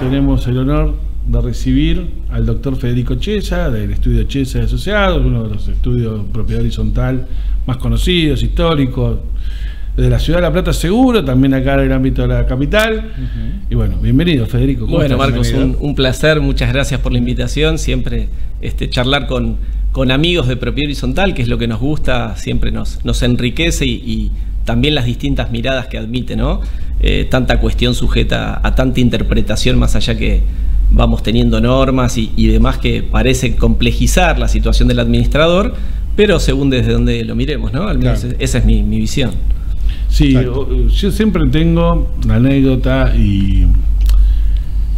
tenemos el honor de recibir al doctor Federico Chiesa, del estudio Chiesa y Asociados, uno de los estudios de propiedad horizontal más conocidos, históricos, de la ciudad de La Plata seguro, también acá en el ámbito de la capital. Y bueno, bienvenido Federico. Bueno, Marcos, un placer, muchas gracias por la invitación. Siempre charlar con amigos de propiedad horizontal, que es lo que nos gusta, siempre nos enriquece y también las distintas miradas que admite, ¿no? Tanta cuestión sujeta a tanta interpretación, más allá que vamos teniendo normas y demás que parece complejizar la situación del administrador, pero según desde donde lo miremos, ¿no? Al menos claro. Esa es mi visión. Sí, yo siempre tengo la anécdota y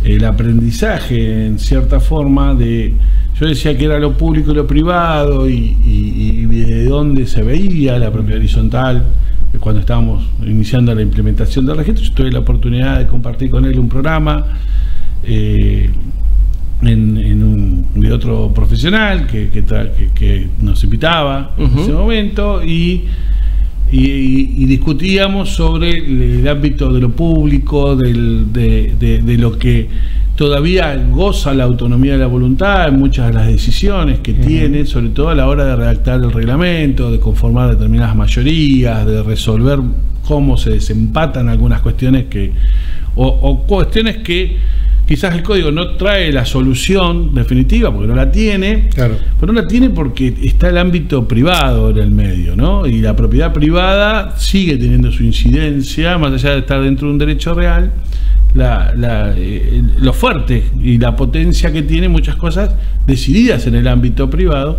el aprendizaje en cierta forma de... Yo decía que era lo público y lo privado y de dónde se veía la propiedad horizontal. Cuando estábamos iniciando la implementación del registro, yo tuve la oportunidad de compartir con él un programa de otro profesional que nos invitaba en ese momento y discutíamos sobre el ámbito de lo público, de lo que todavía goza la autonomía de la voluntad en muchas de las decisiones que tiene, sobre todo a la hora de redactar el reglamento, de conformar determinadas mayorías, de resolver cómo se desempatan algunas cuestiones o cuestiones que quizás el código no trae la solución definitiva porque no la tiene, claro. Pero no la tiene porque está el ámbito privado en el medio, ¿no? Y la propiedad privada sigue teniendo su incidencia, más allá de estar dentro de un derecho real, lo fuerte y la potencia que tiene muchas cosas decididas en el ámbito privado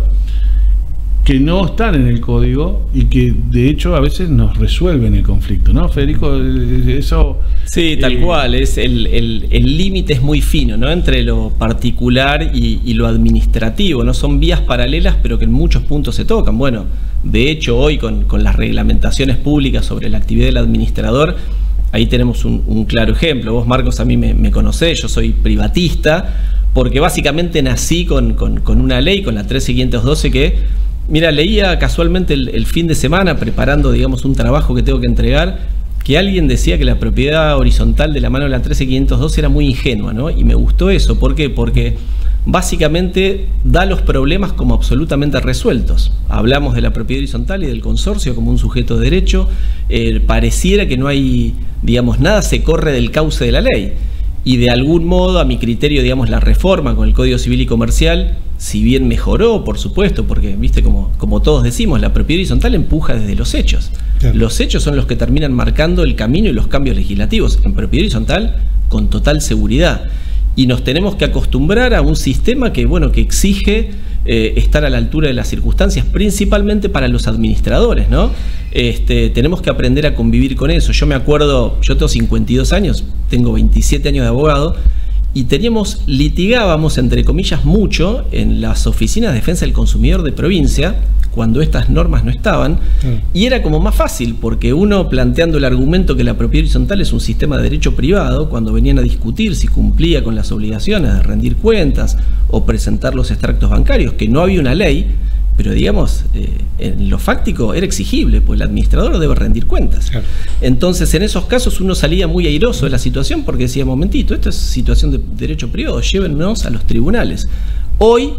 que no están en el código y que de hecho a veces nos resuelven el conflicto, ¿no, Federico? Eso... Sí, tal cual, el límite es muy fino, ¿no? Entre lo particular y lo administrativo, ¿no? Son vías paralelas pero que en muchos puntos se tocan. Bueno, de hecho hoy con las reglamentaciones públicas sobre la actividad del administrador, ahí tenemos un claro ejemplo. Vos, Marcos, a mí me conocés, yo soy privatista, porque básicamente nací con una ley, con la 13512, que... Mira, leía casualmente el fin de semana, preparando, digamos, un trabajo que tengo que entregar, que alguien decía que la propiedad horizontal de la mano de la 13512 era muy ingenua, ¿no? Y me gustó eso. ¿Por qué? Porque básicamente da los problemas como absolutamente resueltos. Hablamos de la propiedad horizontal y del consorcio como un sujeto de derecho. Pareciera que no hay, digamos, nada se corre del cauce de la ley. Y de algún modo, a mi criterio, digamos, la reforma con el Código Civil y Comercial, si bien mejoró, por supuesto, porque, viste, como todos decimos, la propiedad horizontal empuja desde los hechos. Claro. Los hechos son los que terminan marcando el camino y los cambios legislativos. En propiedad horizontal, con total seguridad. Y nos tenemos que acostumbrar a un sistema que, bueno, que exige estar a la altura de las circunstancias, principalmente para los administradores, ¿no? Tenemos que aprender a convivir con eso. Yo me acuerdo, yo tengo 52 años, tengo 27 años de abogado, y litigábamos, entre comillas, mucho en las oficinas de defensa del consumidor de provincia, cuando estas normas no estaban, y era como más fácil, porque uno planteando el argumento que la propiedad horizontal es un sistema de derecho privado, cuando venían a discutir si cumplía con las obligaciones de rendir cuentas o presentar los extractos bancarios, que no había una ley, pero digamos, en lo fáctico era exigible, pues el administrador debe rendir cuentas. Claro. Entonces, en esos casos uno salía muy airoso de la situación porque decía, momentito, esto es situación de derecho privado, llévennos a los tribunales. Hoy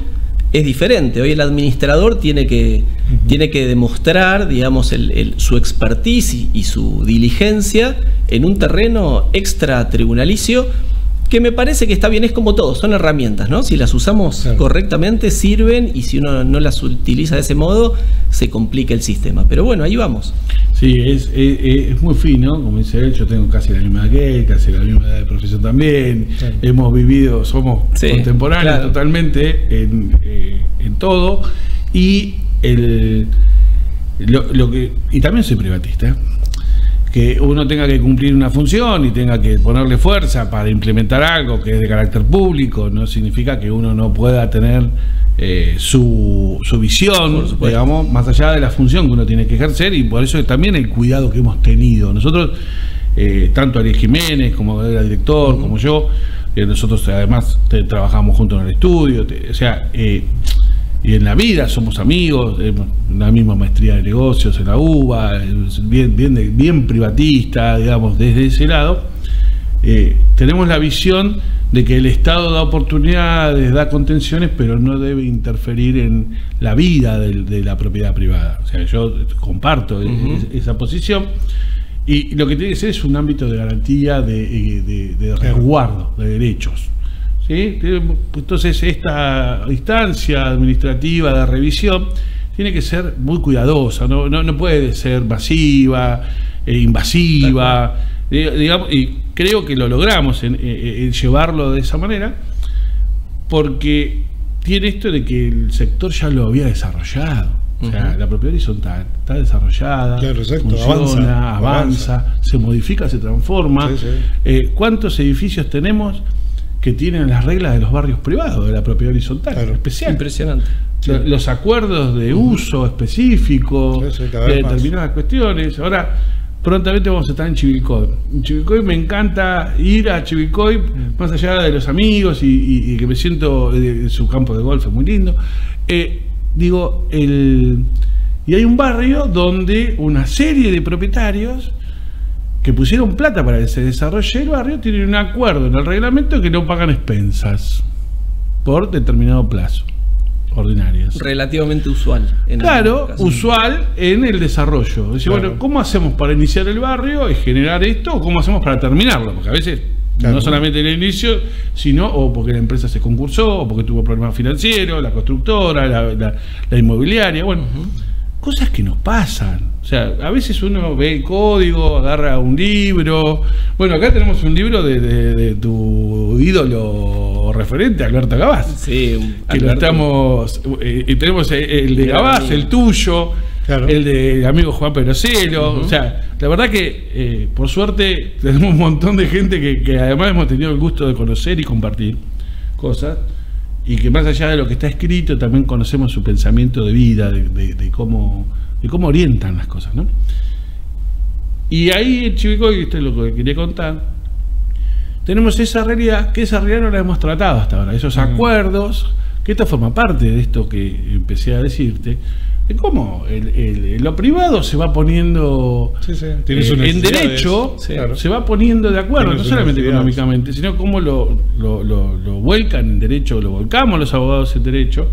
es diferente, hoy el administrador tiene que demostrar, digamos, su expertise y su diligencia en un terreno extra tribunalicio, que me parece que está bien, es como todo, son herramientas, ¿no? Si las usamos correctamente, sirven, y si uno no las utiliza de ese modo, se complica el sistema. Pero bueno, ahí vamos. Sí, es muy fino, como dice él, yo tengo casi la misma edad que él, casi la misma edad de profesión también, hemos vivido, somos contemporáneos totalmente en todo, y y también soy privatista. Que uno tenga que cumplir una función y tenga que ponerle fuerza para implementar algo que es de carácter público, no significa que uno no pueda tener su visión, digamos, más allá de la función que uno tiene que ejercer, y por eso también el cuidado que hemos tenido. Nosotros, tanto Ariel Jiménez, como era director, como yo, nosotros además trabajamos juntos en el estudio, o sea... y en la vida somos amigos, la misma maestría de negocios en la UBA, bien privatista, digamos, desde ese lado. tenemos la visión de que el Estado da oportunidades, da contenciones, pero no debe interferir en la vida de la propiedad privada. O sea, yo comparto esa posición. Y lo que tiene que ser es un ámbito de garantía, de resguardo de derechos. ¿Sí? Entonces, esta instancia administrativa de revisión tiene que ser muy cuidadosa, no puede ser masiva, invasiva, digamos, y creo que lo logramos en llevarlo de esa manera, porque tiene esto de que el sector ya lo había desarrollado. O sea, la propiedad horizontal está desarrollada, funciona, avanza, se modifica, se transforma. ¿Cuántos edificios tenemos que tienen las reglas de los barrios privados de la propiedad horizontal? Especial. Impresionante. Los acuerdos de uso específico de determinadas cuestiones. Ahora, prontamente vamos a estar en Chivilcoy. En Chivilcoy me encanta ir a Chivilcoy, más allá de los amigos y que me siento en su campo de golf, es muy lindo. Y hay un barrio donde una serie de propietarios que pusieron plata para que se desarrolle el barrio tienen un acuerdo en el reglamento que no pagan expensas por determinado plazo, ordinarias. Relativamente usual. Claro, usual en el desarrollo. Es decir, bueno, ¿cómo hacemos para iniciar el barrio y generar esto? ¿O cómo hacemos para terminarlo? Porque a veces no solamente en el inicio, sino o porque la empresa se concursó, o porque tuvo problemas financieros, la constructora, la inmobiliaria, bueno, cosas que nos pasan. O sea, a veces uno ve el código, agarra un libro. Bueno, acá tenemos un libro de tu ídolo referente, Alberto Gabás. Sí, que Alberto. Lo estamos. Y tenemos el de Gabás, el tuyo, el de amigo Juan Perocelo. O sea, la verdad que por suerte tenemos un montón de gente que además hemos tenido el gusto de conocer y compartir cosas. Y que más allá de lo que está escrito, también conocemos su pensamiento de vida, de cómo orientan las cosas, ¿no? Y ahí en Chivilcoy, esto es lo que quería contar, tenemos esa realidad, que esa realidad no la hemos tratado hasta ahora, esos acuerdos, que esto forma parte de esto que empecé a decirte, de cómo lo privado se va poniendo en derecho, se va poniendo de acuerdo, no solamente económicamente, sino cómo lo vuelcan en derecho, lo volcamos los abogados en derecho,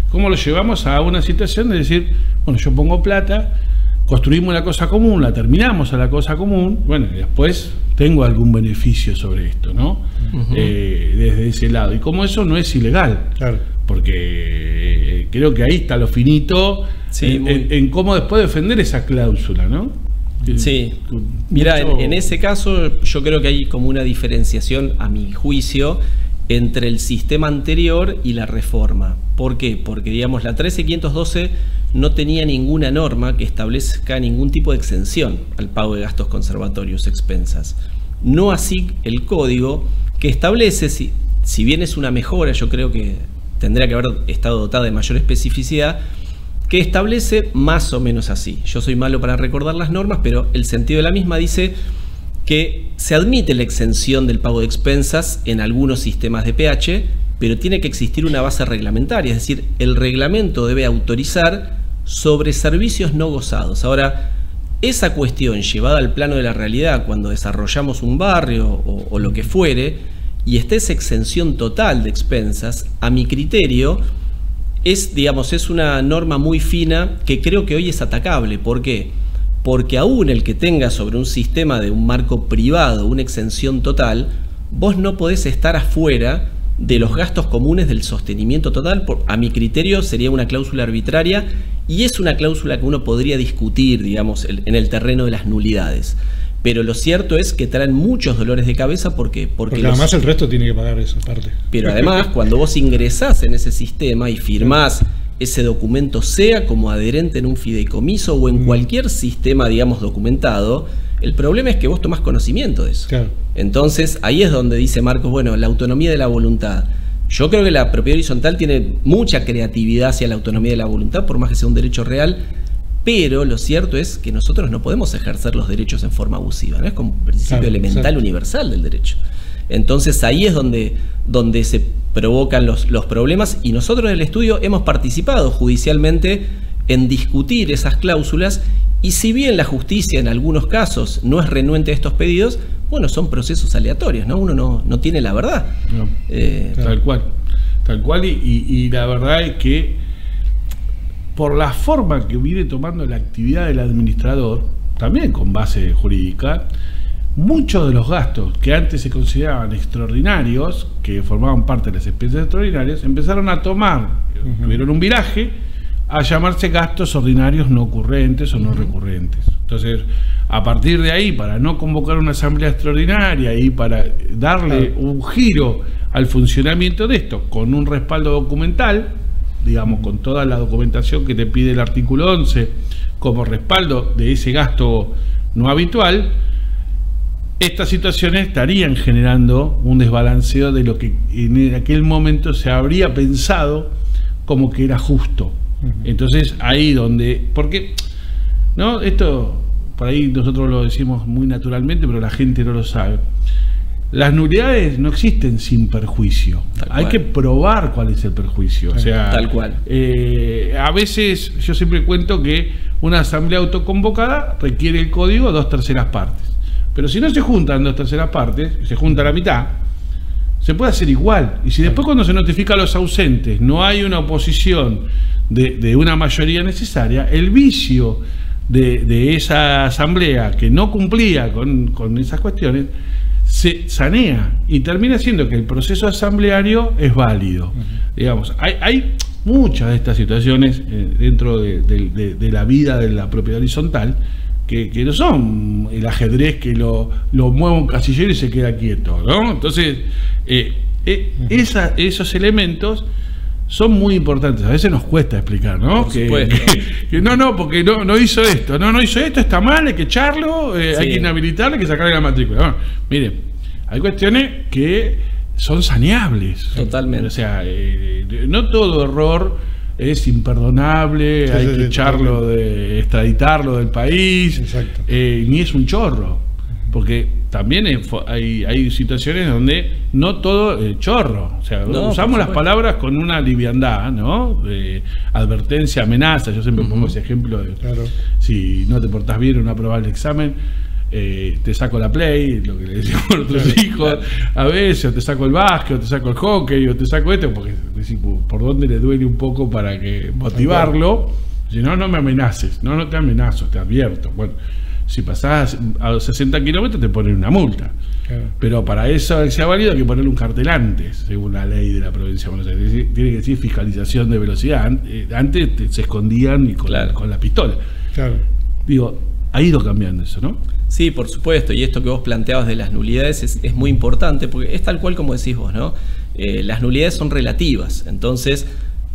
cómo lo llevamos a una situación de decir, bueno, yo pongo plata, construimos la cosa común, la terminamos a la cosa común, bueno, y después tengo algún beneficio sobre esto, ¿no? Desde ese lado. Y como eso no es ilegal, porque creo que ahí está lo finito en cómo después defender esa cláusula, ¿no? Sí, mira, en ese caso yo creo que hay como una diferenciación, a mi juicio, entre el sistema anterior y la reforma. ¿Por qué? Porque, digamos, la 13512 no tenía ninguna norma que establezca ningún tipo de exención al pago de gastos conservatorios, expensas. No así el código, que establece, si bien es una mejora, yo creo que tendría que haber estado dotada de mayor especificidad, que establece más o menos así. Yo soy malo para recordar las normas, pero el sentido de la misma dice que se admite la exención del pago de expensas en algunos sistemas de PH, pero tiene que existir una base reglamentaria, es decir, el reglamento debe autorizar sobre servicios no gozados. Ahora, esa cuestión llevada al plano de la realidad, cuando desarrollamos un barrio o lo que fuere, y esté esa exención total de expensas, a mi criterio, es una norma muy fina que creo que hoy es atacable. ¿Por qué? Porque aún el que tenga sobre un sistema de un marco privado una exención total, vos no podés estar afuera de los gastos comunes del sostenimiento total. A mi criterio sería una cláusula arbitraria y es una cláusula que uno podría discutir, digamos, en el terreno de las nulidades. Pero lo cierto es que traen muchos dolores de cabeza porque además el resto tiene que pagar esa parte. Pero además, cuando vos ingresás en ese sistema y firmás ese documento, sea como adherente en un fideicomiso o en cualquier sistema, digamos, documentado, el problema es que vos tomás conocimiento de eso. Entonces, ahí es donde dice Marcos, bueno, la autonomía de la voluntad. Yo creo que la propiedad horizontal tiene mucha creatividad hacia la autonomía de la voluntad, por más que sea un derecho real, pero lo cierto es que nosotros no podemos ejercer los derechos en forma abusiva, ¿no? Es como un principio elemental universal del derecho. Entonces ahí es donde se provocan los problemas, y nosotros en el estudio hemos participado judicialmente en discutir esas cláusulas, y si bien la justicia en algunos casos no es renuente a estos pedidos, bueno, son procesos aleatorios, ¿no? Uno no tiene la verdad. No, tal cual, y la verdad es que por la forma que viene tomando la actividad del administrador, también con base jurídica, muchos de los gastos que antes se consideraban extraordinarios, que formaban parte de las expensas extraordinarias, empezaron a tomar, tuvieron un viraje, a llamarse gastos ordinarios no ocurrentes o no recurrentes. Entonces, a partir de ahí, para no convocar una asamblea extraordinaria y para darle un giro al funcionamiento de esto, con un respaldo documental, digamos, con toda la documentación que te pide el artículo 11 como respaldo de ese gasto no habitual, estas situaciones estarían generando un desbalanceo de lo que en aquel momento se habría pensado como que era justo. Entonces ahí donde, porque no, esto por ahí nosotros lo decimos muy naturalmente, pero la gente no lo sabe. Las nulidades no existen sin perjuicio. Hay que probar cuál es el perjuicio. O sea, tal cual. A veces yo siempre cuento que una asamblea autoconvocada requiere el código 2/3 partes. Pero si no se juntan 2/3 partes, se junta la mitad, se puede hacer igual. Y si después, cuando se notifica a los ausentes, no hay una oposición de una mayoría necesaria, el vicio de esa asamblea que no cumplía con esas cuestiones se sanea y termina siendo que el proceso asambleario es válido. Digamos, hay muchas de estas situaciones dentro de la vida de la propiedad horizontal que no son el ajedrez que lo mueve un casillero y se queda quieto, ¿no? Entonces, esos elementos son muy importantes. A veces nos cuesta explicar, ¿no? Por supuesto. Que porque no hizo esto. No hizo esto, está mal, hay que echarlo, hay que inhabilitarlo, hay que sacarle la matrícula. Bueno, mire, hay cuestiones que son saneables. Totalmente. O sea, no todo error es imperdonable, hay que echarlo, extraditarlo del país, ni es un chorro. Porque también hay situaciones donde no todo es chorro. O sea, usamos las palabras con una liviandad, ¿no? Advertencia, amenaza. Yo siempre pongo ese ejemplo de si no te portás bien o no aprobás el examen, te saco la play, lo que le decimos a nuestros hijos, a veces, o te saco el básquet, o te saco el hockey, o te saco esto, porque por dónde le duele un poco para que motivarlo. Si no, no me amenaces. No te amenazo, te advierto. Bueno, si pasás a los 60 kilómetros te ponen una multa. Pero para eso que sea válido hay que ponerle un cartel antes, según la ley de la provincia de Buenos Aires. Tiene que decir fiscalización de velocidad. Antes se escondían y con la pistola. Digo, ha ido cambiando eso, ¿no? Sí, por supuesto, y esto que vos planteabas de las nulidades es muy importante, porque es tal cual como decís vos, ¿no? Las nulidades son relativas, entonces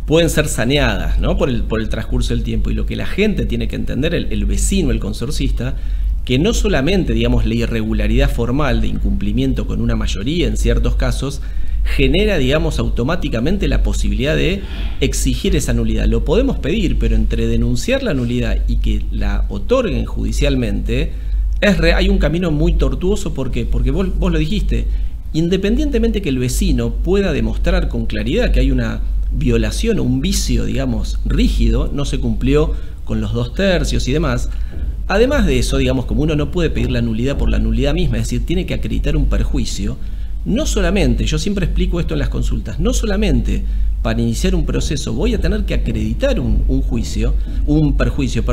pueden ser saneadas, ¿no? por el transcurso del tiempo, y lo que la gente tiene que entender, el vecino, el consorcista, que no solamente, digamos, la irregularidad formal de incumplimiento con una mayoría en ciertos casos genera, digamos, automáticamente la posibilidad de exigir esa nulidad. Lo podemos pedir, pero entre denunciar la nulidad y que la otorguen judicialmente, hay un camino muy tortuoso. ¿Por qué? Porque vos lo dijiste, independientemente que el vecino pueda demostrar con claridad que hay una violación o un vicio, digamos, rígido, no se cumplió con los 2/3 y demás. Además de eso, digamos, como uno no puede pedir la nulidad por la nulidad misma, es decir, tiene que acreditar un perjuicio, no solamente, yo siempre explico esto en las consultas, no solamente para iniciar un proceso voy a tener que acreditar un perjuicio,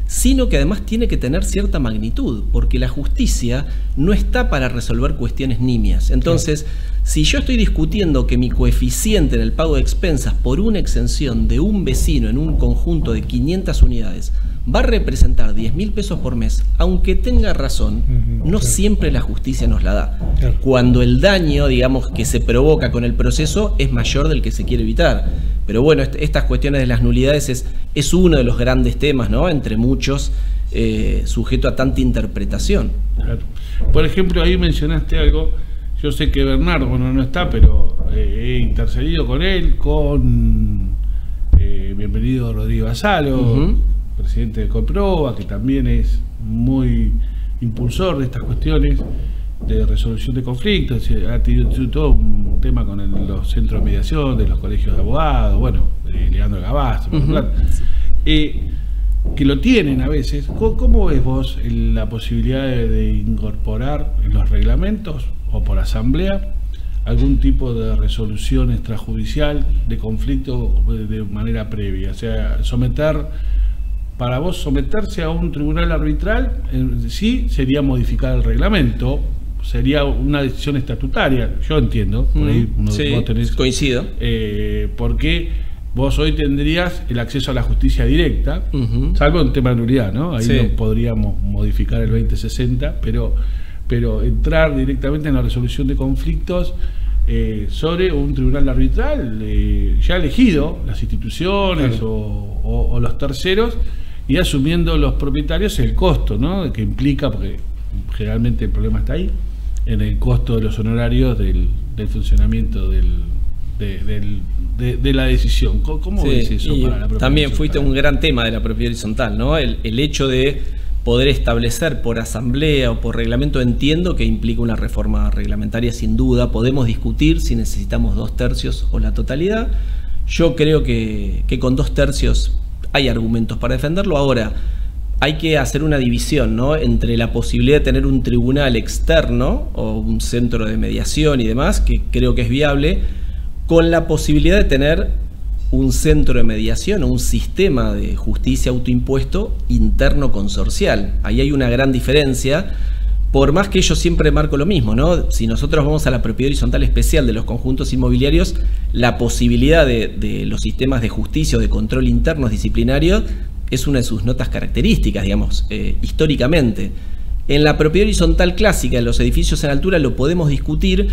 sino que además tiene que tener cierta magnitud, porque la justicia no está para resolver cuestiones nimias. Entonces, si yo estoy discutiendo que mi coeficiente en el pago de expensas por una exención de un vecino en un conjunto de 500 unidades va a representar 10.000 pesos por mes, aunque tenga razón, no siempre la justicia nos la da. Cuando el daño, digamos, que se provoca con el proceso es mayor del que se quiere evitar. Pero bueno, estas cuestiones de las nulidades es uno de los grandes temas, ¿no? Entre muchos, sujeto a tanta interpretación. Claro. Por ejemplo, ahí mencionaste algo. Yo sé que Bernardo, bueno, no está, pero he intercedido con él, con bienvenido Rodrigo Basalo, presidente de Coproba, que también es muy impulsor de estas cuestiones de resolución de conflictos. Ha tenido todo un tema con los centros de mediación de los colegios de abogados, bueno, de Leandro Gabás. que lo tienen a veces. ¿Cómo ves vos la posibilidad de incorporar en los reglamentos o por asamblea algún tipo de resolución extrajudicial de conflicto de manera previa? O sea, para vos someterse a un tribunal arbitral, sí sería modificar el reglamento, sería una decisión estatutaria, yo entiendo, por ahí vos tenés, coincido. Porque vos hoy tendrías el acceso a la justicia directa, salvo en tema de nulidad, ¿no? Ahí no podríamos modificar el 2060, pero entrar directamente en la resolución de conflictos sobre un tribunal arbitral ya elegido, las instituciones o los terceros, y asumiendo los propietarios el costo, ¿no? Que implica, porque generalmente el problema está ahí, en el costo de los honorarios del funcionamiento de la decisión. ¿Cómo ves eso para la propiedad también horizontal? fuiste un gran tema de la propiedad horizontal, ¿no? El hecho de poder establecer por asamblea o por reglamento, entiendo que implica una reforma reglamentaria sin duda. Podemos discutir si necesitamos 2/3 o la totalidad. Yo creo que con 2/3 hay argumentos para defenderlo. Ahora, hay que hacer una división, ¿no?, entre la posibilidad de tener un tribunal externo o un centro de mediación y demás, que creo que es viable, con la posibilidad de tener un centro de mediación o un sistema de justicia autoimpuesto interno consorcial. Ahí hay una gran diferencia, por más que yo siempre marco lo mismo, ¿no? Si nosotros vamos a la propiedad horizontal especial de los conjuntos inmobiliarios, la posibilidad de los sistemas de justicia o de control internos disciplinarios es una de sus notas características, digamos, históricamente. En la propiedad horizontal clásica, en los edificios en altura, lo podemos discutir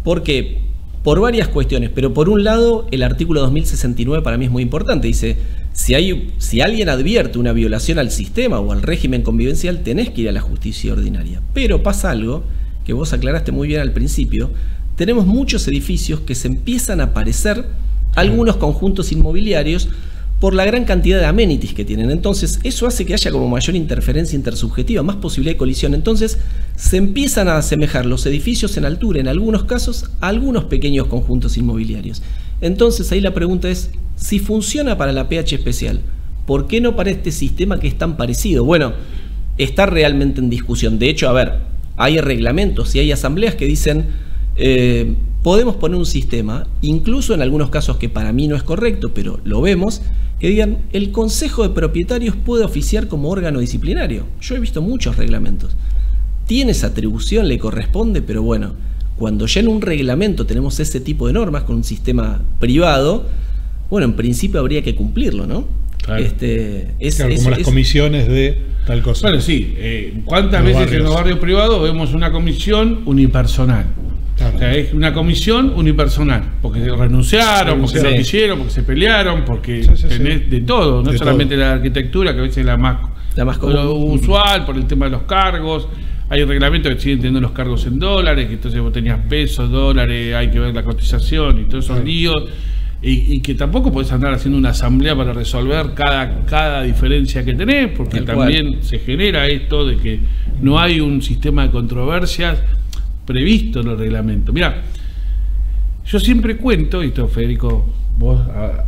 porque por varias cuestiones, pero por un lado el artículo 2069 para mí es muy importante. Dice, si alguien advierte una violación al sistema o al régimen convivencial, tenés que ir a la justicia ordinaria. Pero pasa algo que vos aclaraste muy bien al principio. Tenemos muchos edificios que se empiezan a parecer a algunos conjuntos inmobiliarios por la gran cantidad de amenities que tienen. Entonces eso hace que haya como mayor interferencia intersubjetiva, más posibilidad de colisión. Entonces se empiezan a asemejar los edificios en altura, en algunos casos, a algunos pequeños conjuntos inmobiliarios. Entonces ahí la pregunta es, si funciona para la PH especial, ¿por qué no para este sistema que es tan parecido? Bueno, está realmente en discusión. De hecho, a ver, hay reglamentos y hay asambleas que dicen podemos poner un sistema, incluso en algunos casos que para mí no es correcto, pero lo vemos, que digan, el Consejo de Propietarios puede oficiar como órgano disciplinario. Yo he visto muchos reglamentos. Tiene esa atribución, le corresponde, pero bueno, cuando ya en un reglamento tenemos ese tipo de normas con un sistema privado, bueno, en principio habría que cumplirlo, ¿no? Claro. Como las comisiones de tal cosa. Bueno, sí. ¿Cuántas veces en los barrios privados vemos una comisión unipersonal? Claro. O sea, es una comisión unipersonal, porque renunciaron, porque no quisieron, porque se pelearon, porque tenés de todo, no solamente la arquitectura, que a veces es la más usual por el tema de los cargos. Hay reglamentos que siguen teniendo los cargos en dólares, que entonces vos tenías pesos, dólares, hay que ver la cotización y todos esos líos, y que tampoco podés andar haciendo una asamblea para resolver cada diferencia que tenés, porque también se genera esto de que no hay un sistema de controversias previsto en el reglamento. Mirá, yo siempre cuento, y esto, Federico, vos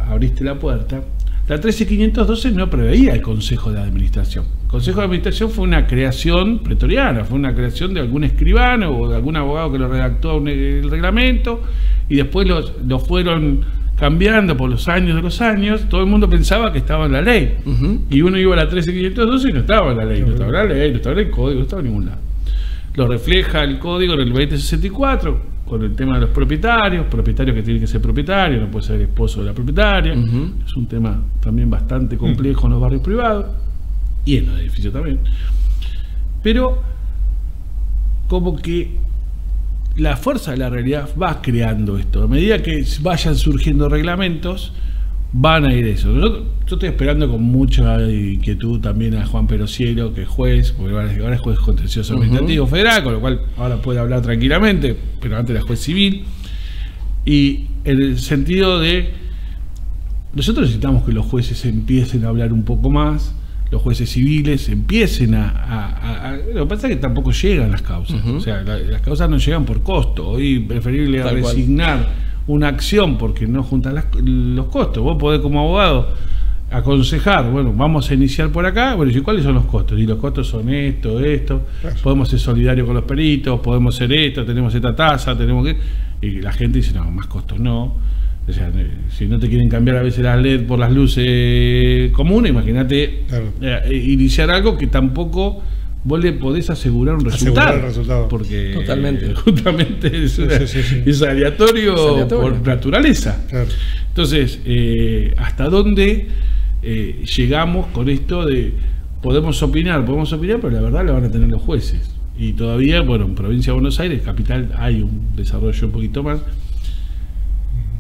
abriste la puerta, la 13512 no preveía el Consejo de Administración. El Consejo de Administración fue una creación pretoriana, fue una creación de algún escribano o de algún abogado que lo redactó el reglamento, y después lo fueron cambiando por los años de los años. Todo el mundo pensaba que estaba en la ley, y uno iba a la 13512 y no estaba en la ley, no estaba en la ley, no estaba en el código, no estaba en ningún lado. Lo refleja el código en el 2064, con el tema de los propietarios que tienen que ser propietarios, no puede ser esposo de la propietaria. Es un tema también bastante complejo en los barrios privados y en los edificios también. Pero como que la fuerza de la realidad va creando esto. A medida que vayan surgiendo reglamentos, van a ir eso. Yo estoy esperando con mucha inquietud también a Juan Perocielo, que es juez, porque ahora es juez contencioso administrativo federal, con lo cual ahora puede hablar tranquilamente, pero antes era juez civil. Y en el sentido de, nosotros necesitamos que los jueces empiecen a hablar un poco más, los jueces civiles empiecen lo que pasa es que tampoco llegan las causas. O sea, las causas no llegan por costo. Hoy es preferible resignar una acción porque no juntan los costos. Vos podés como abogado aconsejar, bueno, vamos a iniciar por acá, bueno, ¿y cuáles son los costos? Y los costos son esto, claro. Podemos ser solidarios con los peritos, podemos ser esto, tenemos esta tasa, tenemos que... Y la gente dice, no, más costos no. O sea, si no te quieren cambiar a veces las LED por las luces comunes, imagínate claro. Iniciar algo que tampoco vos le podés asegurar un resultado. Porque totalmente. Justamente es aleatorio por naturaleza. Claro. Entonces, ¿hasta dónde llegamos con esto de podemos opinar, pero la verdad la van a tener los jueces? Y todavía, bueno, en Provincia de Buenos Aires, capital, hay un desarrollo un poquito más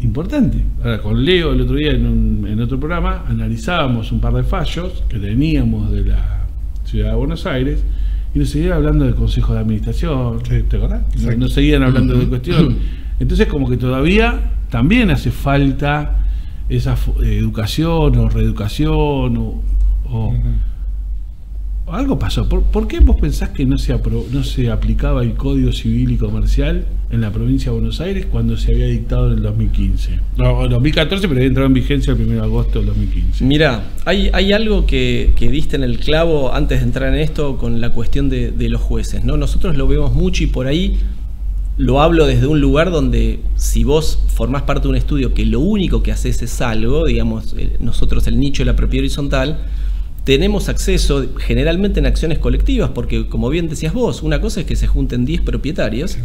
importante. Ahora, con Leo el otro día en otro programa analizábamos un par de fallos que teníamos de la Ciudad de Buenos Aires y nos seguían hablando del Consejo de Administración, ¿te acordás? Nos seguían hablando de cuestión. Entonces, como que todavía también hace falta esa educación o reeducación o algo pasó. ¿Por qué vos pensás que no se aplicaba el Código Civil y Comercial en la provincia de Buenos Aires cuando se había dictado en el 2015? No, 2014, pero había entrado en vigencia el 1 de agosto del 2015. Mirá, hay algo que diste en el clavo antes de entrar en esto con la cuestión de los jueces, ¿no? Nosotros lo vemos mucho y por ahí lo hablo desde un lugar donde si vos formás parte de un estudio que lo único que haces es algo, digamos, nosotros el nicho de la propiedad horizontal, tenemos acceso generalmente en acciones colectivas, porque como bien decías vos, una cosa es que se junten 10 propietarios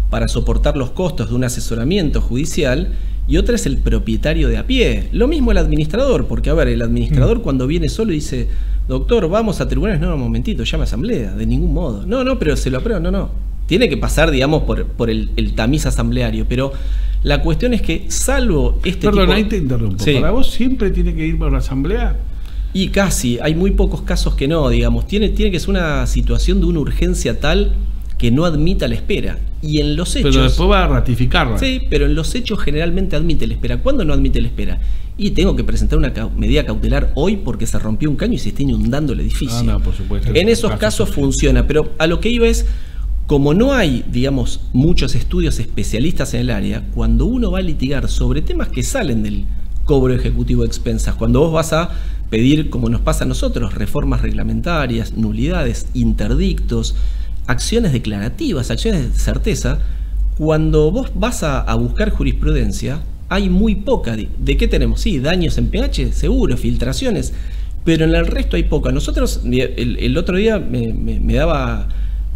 para soportar los costos de un asesoramiento judicial y otra es el propietario de a pie. Lo mismo el administrador, porque a ver, el administrador cuando viene solo dice, doctor, vamos a tribunales, no, un momentito, llama a asamblea, de ningún modo. No, pero se lo aprueban, no. Tiene que pasar, digamos, por el tamiz asambleario, pero la cuestión es que salvo este Perdón, ahí te interrumpo. Sí. ¿Para vos siempre tiene que ir por la asamblea? Y casi, hay muy pocos casos que no, digamos. Tiene que ser una situación de una urgencia tal que no admita la espera. Y en los hechos... Pero después va a ratificarla. Sí, pero en los hechos generalmente admite la espera. ¿Cuándo no admite la espera? Y tengo que presentar una medida cautelar hoy porque se rompió un caño y se está inundando el edificio. No, por supuesto. En esos casos funciona, pero a lo que iba es... Como no hay, digamos, muchos estudios especialistas en el área, cuando uno va a litigar sobre temas que salen del cobro ejecutivo de expensas, cuando vos vas a pedir, como nos pasa a nosotros, reformas reglamentarias, nulidades, interdictos, acciones declarativas, acciones de certeza, cuando vos vas a buscar jurisprudencia, hay muy poca. ¿De qué tenemos? Sí, daños en PH, seguro, filtraciones, pero en el resto hay poca. Nosotros, el otro día me daba...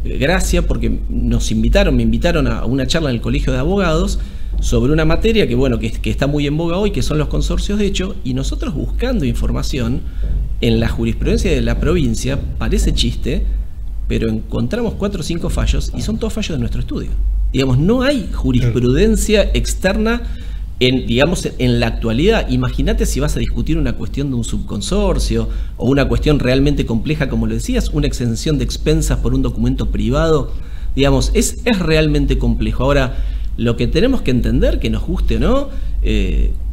gracia porque me invitaron a una charla en el Colegio de Abogados sobre una materia que está muy en boga hoy, que son los consorcios de hecho, y nosotros buscando información en la jurisprudencia de la provincia, parece chiste, pero encontramos 4 o 5 fallos y son todos fallos de nuestro estudio. Digamos, no hay jurisprudencia externa en la actualidad. Imagínate si vas a discutir una cuestión de un subconsorcio o una cuestión realmente compleja, como lo decías, una exención de expensas por un documento privado. Digamos, es realmente complejo. Ahora, lo que tenemos que entender, que nos guste o no,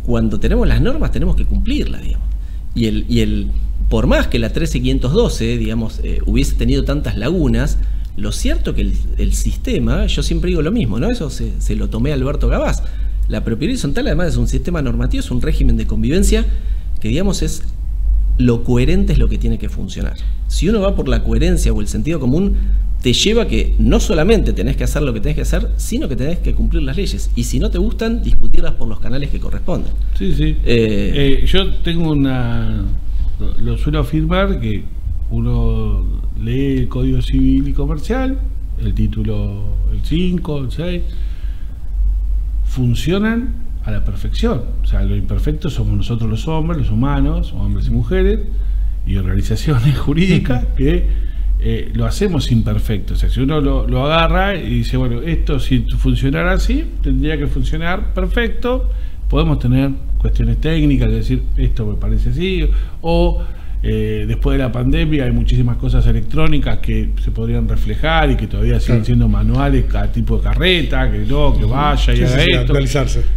cuando tenemos las normas tenemos que cumplirlas, digamos. Y por más que la 13512, digamos, hubiese tenido tantas lagunas, lo cierto que el sistema, yo siempre digo lo mismo, ¿no? Eso se lo tomé a Alberto Gabás. La propiedad horizontal además es un sistema normativo, es un régimen de convivencia que, digamos, es lo coherente, es lo que tiene que funcionar. Si uno va por la coherencia o el sentido común, te lleva a que no solamente tenés que hacer lo que tenés que hacer, sino que tenés que cumplir las leyes. Y si no te gustan, discutirlas por los canales que corresponden. Sí. Yo tengo lo suelo afirmar que uno lee el Código Civil y Comercial, el título, el 5, el 6... funcionan a la perfección. O sea, lo imperfecto somos nosotros los hombres, los humanos, hombres y mujeres, y organizaciones jurídicas que lo hacemos imperfecto. O sea, si uno lo agarra y dice, bueno, esto si funcionara así, tendría que funcionar perfecto, podemos tener cuestiones técnicas, de decir, esto me parece así, o después de la pandemia hay muchísimas cosas electrónicas que se podrían reflejar y que todavía siguen siendo manuales, cada tipo de carreta, que no, que vaya y haga esto.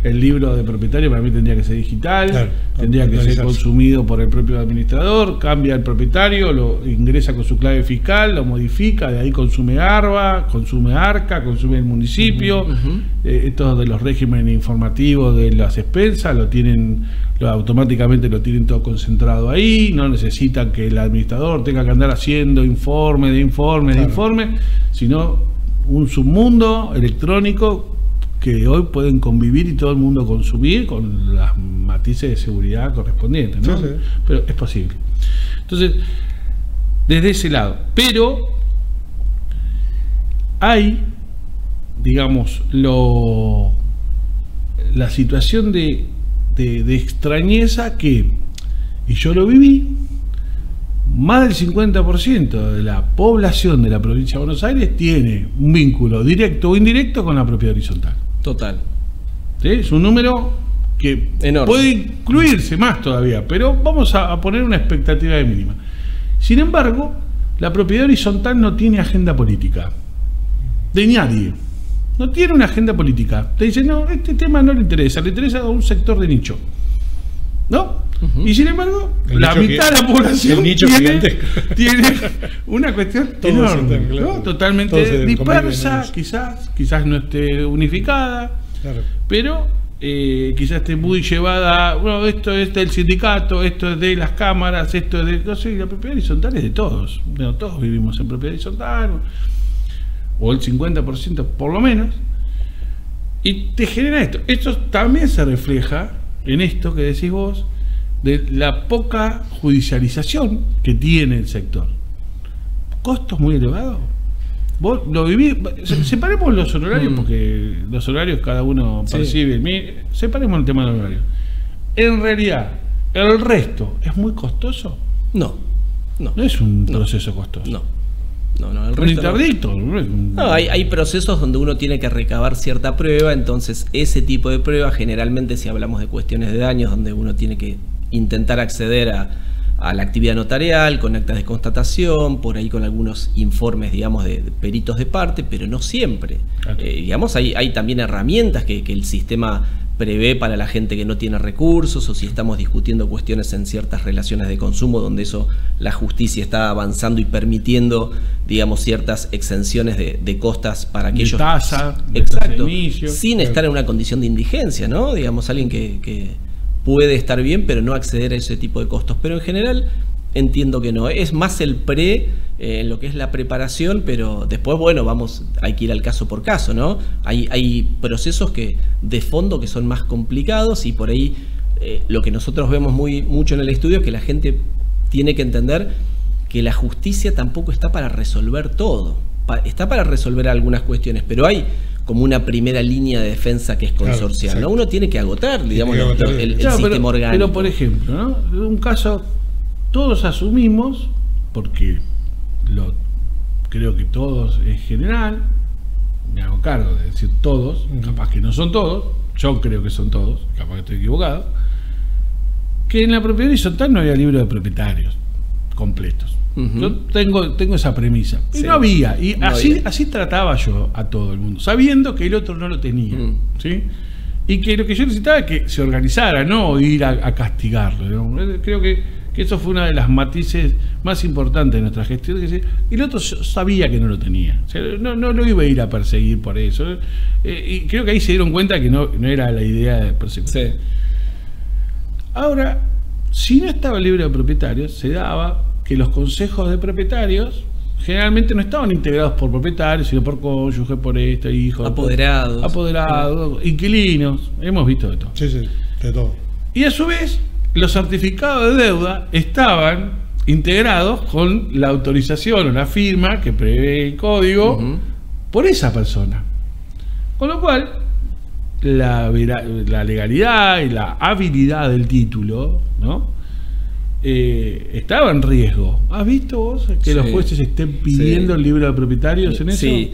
El libro de propietario para mí tendría que ser digital, tendría que ser consumido por el propio administrador, cambia el propietario, lo ingresa con su clave fiscal, lo modifica, de ahí consume ARBA, consume ARCA, consume el municipio. Estos de los regímenes informativos de las expensas lo tienen, automáticamente lo tienen todo concentrado ahí, no necesitan que el administrador tenga que andar haciendo informe de informe, sino un submundo electrónico que hoy pueden convivir y todo el mundo consumir con las matices de seguridad correspondientes, ¿no? Pero es posible. Entonces, desde ese lado, pero hay, digamos, la situación de extrañeza que, y yo lo viví, más del 50% de la población de la provincia de Buenos Aires tiene un vínculo directo o indirecto con la propiedad horizontal. Total. ¿Sí? Es un número que enorme. Puede incluirse más todavía, pero vamos a poner una expectativa de mínima. Sin embargo, la propiedad horizontal no tiene agenda política de nadie. No tiene una agenda política. Te dicen, no, este tema no le interesa a un sector de nicho, ¿no? Y sin embargo, la mitad de la población tiene una cuestión enorme, ¿no? Totalmente dispersa, quizás no esté unificada, pero quizás esté muy llevada. Bueno, esto es del sindicato, esto es de las cámaras, esto es de. No sé, la propiedad horizontal es de todos. Bueno, todos vivimos en propiedad horizontal, o el 50% por lo menos, y te genera esto. Esto también se refleja en esto que decís vos, de la poca judicialización que tiene el sector. Costos muy elevados. Vos lo vivís. Separemos los honorarios, porque los horarios cada uno percibe. Separemos el tema de los horarios. En realidad, ¿el resto es muy costoso? No es un proceso costoso. El resto interdicto. Hay procesos donde uno tiene que recabar cierta prueba, entonces ese tipo de prueba, generalmente si hablamos de cuestiones de daños, donde uno tiene que intentar acceder a la actividad notarial, con actas de constatación, por ahí con algunos informes, digamos, de peritos de parte, pero no siempre. Digamos, hay también herramientas que el sistema prevé para la gente que no tiene recursos, o si estamos discutiendo cuestiones en ciertas relaciones de consumo donde eso la justicia está avanzando y permitiendo, digamos, ciertas exenciones de costas para aquellos, tasa, exacto, sin estar en una condición de indigencia, ¿no? Digamos, alguien que puede estar bien pero no acceder a ese tipo de costos, pero en general entiendo que no, es más el en lo que es la preparación, pero después, bueno, hay que ir al caso por caso, ¿no? Hay procesos de fondo que son más complicados, y por ahí lo que nosotros vemos mucho en el estudio es que la gente tiene que entender que la justicia tampoco está para resolver todo, está para resolver algunas cuestiones, pero hay como una primera línea de defensa que es consorcial, ¿no? Uno tiene que agotar, digamos, el sistema orgánico. Pero, por ejemplo, ¿no? Un caso, todos asumimos, porque creo que todos en general, me hago cargo de decir todos, capaz que no son todos, yo creo que son todos, capaz que estoy equivocado, que en la propiedad horizontal no había libro de propietarios completos. Yo tengo esa premisa. Y no había, y así trataba yo a todo el mundo, sabiendo que el otro no lo tenía, ¿sí? Y que lo que yo necesitaba es que se organizara, no ir a castigarlo, ¿no? Creo que eso fue una de las matices más importantes de nuestra gestión, que el otro sabía que no lo tenía, o sea, no lo iba a ir a perseguir por eso, y creo que ahí se dieron cuenta que no era la idea de persecución. Ahora, si no estaba el libro de propietarios, se daba que los consejos de propietarios generalmente no estaban integrados por propietarios, sino por cónyuge, por hijos, apoderados, inquilinos, hemos visto de todo. De todo. Y a su vez, los certificados de deuda estaban integrados con la autorización o la firma que prevé el código por esa persona. Con lo cual, la legalidad y la habilidad del título, ¿no? Estaba en riesgo. ¿Has visto vos que los jueces estén pidiendo el libro de propietarios en eso? Sí.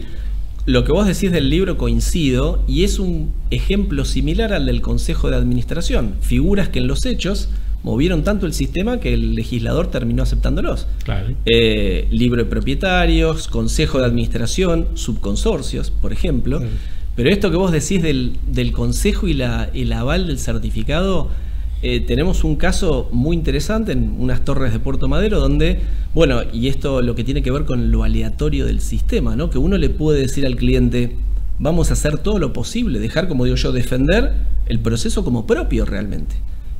Lo que vos decís del libro coincido, y es un ejemplo similar al del Consejo de Administración. Figuras que en los hechos movieron tanto el sistema que el legislador terminó aceptándolos. Claro. Libro de propietarios, consejo de administración, subconsorcios, por ejemplo. Claro. Pero esto que vos decís del consejo y el aval del certificado, tenemos un caso muy interesante en unas torres de Puerto Madero donde, bueno, y esto lo que tiene que ver con lo aleatorio del sistema, ¿no? Que uno le puede decir al cliente, vamos a hacer todo lo posible, dejar, como digo yo, defender el proceso como propio realmente.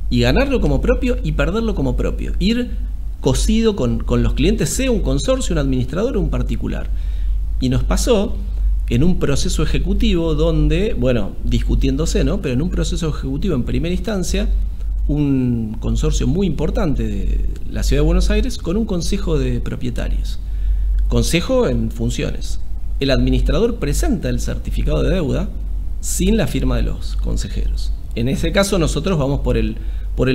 Y ganarlo como propio y perderlo como propio. Ir cosido con los clientes, sea un consorcio, un administrador o un particular. Y nos pasó en un proceso ejecutivo donde, bueno, discutiéndose, ¿no? Pero en un proceso ejecutivo en primera instancia, un consorcio muy importante de la Ciudad de Buenos Aires con un consejo de propietarios. Consejo en funciones. El administrador presenta el certificado de deuda sin la firma de los consejeros. En ese caso nosotros vamos por el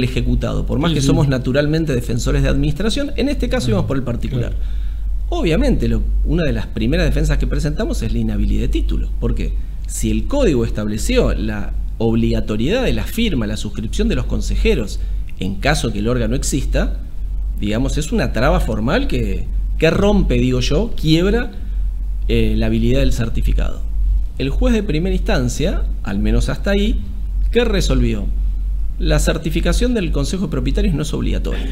ejecutado, por más que somos naturalmente defensores de administración, en este caso íbamos por el particular. Obviamente, una de las primeras defensas que presentamos es la inhabilidad de título, porque si el código estableció la obligatoriedad de la firma, la suscripción de los consejeros, en caso que el órgano exista, digamos, es una traba formal que rompe, digo yo, quiebra la habilidad del certificado. El juez de primera instancia, al menos hasta ahí, ¿qué resolvió? La certificación del Consejo de Propietarios no es obligatoria.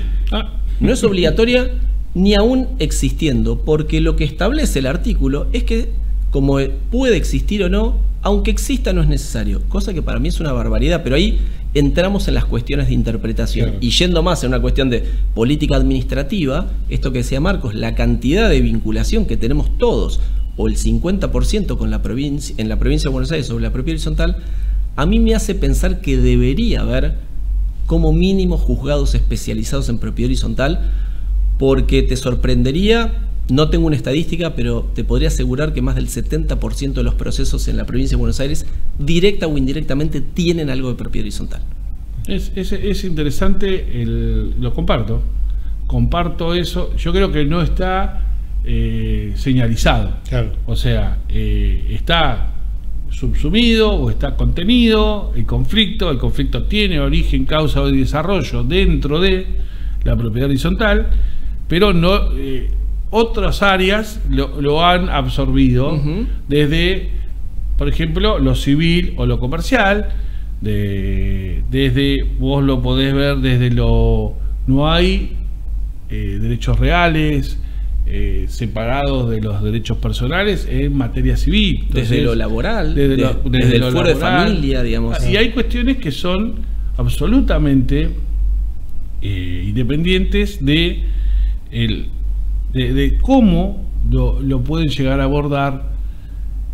No es obligatoria ni aún existiendo, porque lo que establece el artículo es que, como puede existir o no, aunque exista no es necesario, cosa que para mí es una barbaridad, pero ahí entramos en las cuestiones de interpretación. Claro. Y yendo más en una cuestión de política administrativa, esto que decía Marcos, la cantidad de vinculación que tenemos todos, o el 50% con la provincia, en la provincia de Buenos Aires sobre la propiedad horizontal, a mí me hace pensar que debería haber como mínimo juzgados especializados en propiedad horizontal, porque te sorprendería, no tengo una estadística, pero te podría asegurar que más del 70% de los procesos en la provincia de Buenos Aires, directa o indirectamente, tienen algo de propiedad horizontal. Es interesante, lo comparto eso. Yo creo que no está señalizado. Claro. O sea, está subsumido o está contenido el conflicto tiene origen, causa o desarrollo dentro de la propiedad horizontal, pero no otras áreas lo han absorbido desde, por ejemplo, lo civil o lo comercial, desde vos lo podés ver desde no hay derechos reales separados de los derechos personales en materia civil. Entonces, desde lo laboral, desde el fuero de familia, digamos. Y hay cuestiones que son absolutamente independientes de cómo lo pueden llegar a abordar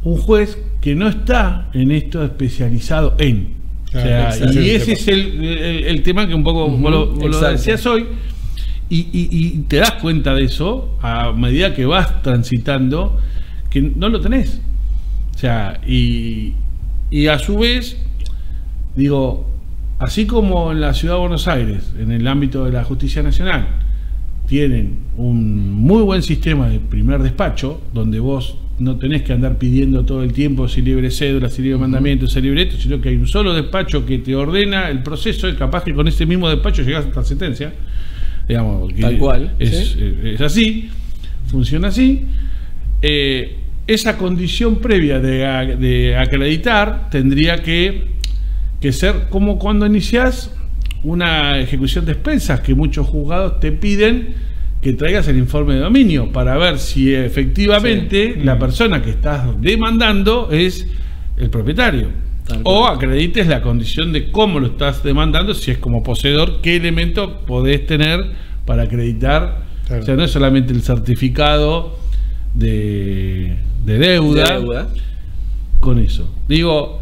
un juez que no está en esto especializado en. Claro, o sea, y ese es el tema que un poco vos lo decías hoy. Y te das cuenta de eso a medida que vas transitando, que no lo tenés. O sea, y a su vez, digo, así como en la Ciudad de Buenos Aires, en el ámbito de la justicia nacional, tienen un muy buen sistema de primer despacho, donde vos no tenés que andar pidiendo todo el tiempo si libre cédula, si libre mandamiento, si libre esto, sino que hay un solo despacho que te ordena el proceso, y capaz que con ese mismo despacho llegás hasta sentencia. Digamos, tal cual, es así, funciona así. Esa condición previa de acreditar tendría que ser como cuando iniciás una ejecución de expensas, que muchos juzgados te piden que traigas el informe de dominio para ver si efectivamente la persona que estás demandando es el propietario. O acredites la condición de cómo lo estás demandando, si es como poseedor, qué elemento podés tener para acreditar. Claro. O sea, no es solamente el certificado de deuda. Con eso. Digo,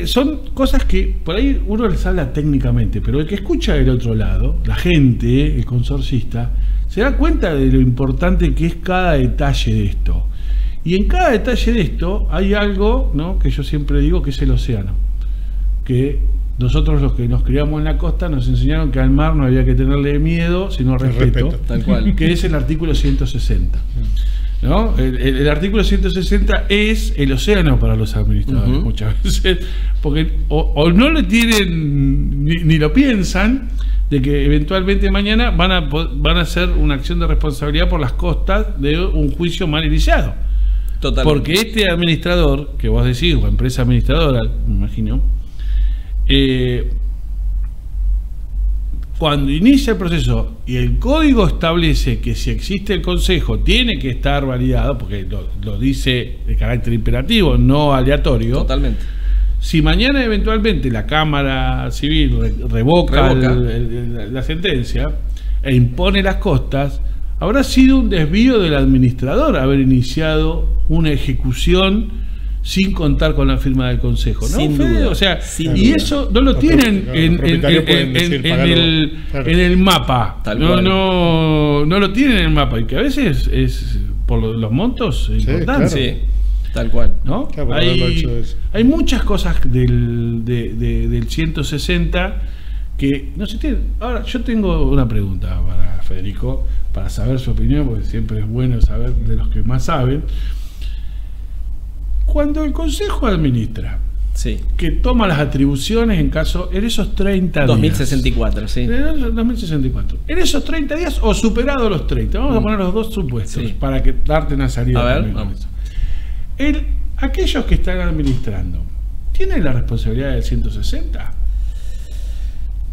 son cosas que por ahí uno les habla técnicamente, pero el que escucha del otro lado, la gente, el consorcista, se da cuenta de lo importante que es cada detalle de esto. Y en cada detalle de esto hay algo, ¿no?, que yo siempre digo que es el océano. Que nosotros, los que nos criamos en la costa, nos enseñaron que al mar no había que tenerle miedo, sino respeto. Tal cual. Que es el artículo 160. ¿No? El artículo 160 es el océano para los administradores, muchas veces, porque o no le tienen ni lo piensan, de que eventualmente mañana van a hacer una acción de responsabilidad por las costas de un juicio mal iniciado. Totalmente. Porque este administrador, que vos decís, o empresa administradora, me imagino, cuando inicia el proceso y el código establece que si existe el consejo tiene que estar validado, porque lo dice de carácter imperativo, no aleatorio. Totalmente. Si mañana eventualmente la Cámara Civil revoca. La sentencia e impone las costas, habrá sido un desvío del administrador haber iniciado una ejecución sin contar con la firma del consejo, ¿no? Sin duda, o sea, sin y duda. Eso no lo tienen en el mapa. No lo tienen en el mapa, y que a veces es por los montos importantes. Sí, tal cual. ¿No? Claro, hay muchas cosas del 160 que no se tienen. Ahora, yo tengo una pregunta para Federico, para saber su opinión, porque siempre es bueno saber de los que más saben. Cuando el Consejo administra, sí, que toma las atribuciones en esos 30 días. 2064, sí. 2064. En esos 30 días o superado los 30. Vamos a poner los dos supuestos, sí, para que darte una salida. A ver, vamos. Aquellos que están administrando, ¿tienen la responsabilidad del 160?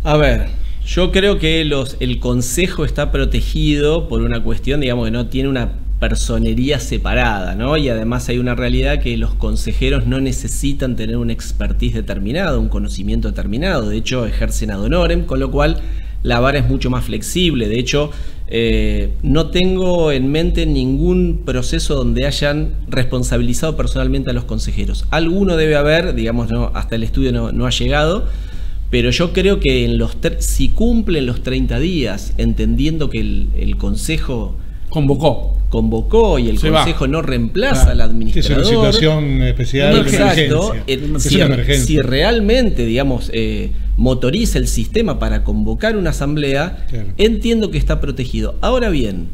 A ver, yo creo que el Consejo está protegido por una cuestión, digamos, que no tiene una personería separada, ¿no? Y además hay una realidad que los consejeros no necesitan tener una expertise determinada, un conocimiento determinado. De hecho, ejercen ad honorem, con lo cual la vara es mucho más flexible. De hecho, no tengo en mente ningún proceso donde hayan responsabilizado personalmente a los consejeros. Alguno debe haber, digamos, no, hasta el estudio no ha llegado, pero yo creo que si cumplen los 30 días, entendiendo que el Consejo convocó y el Consejo no reemplaza al administrador. Es una situación especial. Exacto. Si realmente, digamos, motoriza el sistema para convocar una asamblea, claro, entiendo que está protegido. Ahora bien,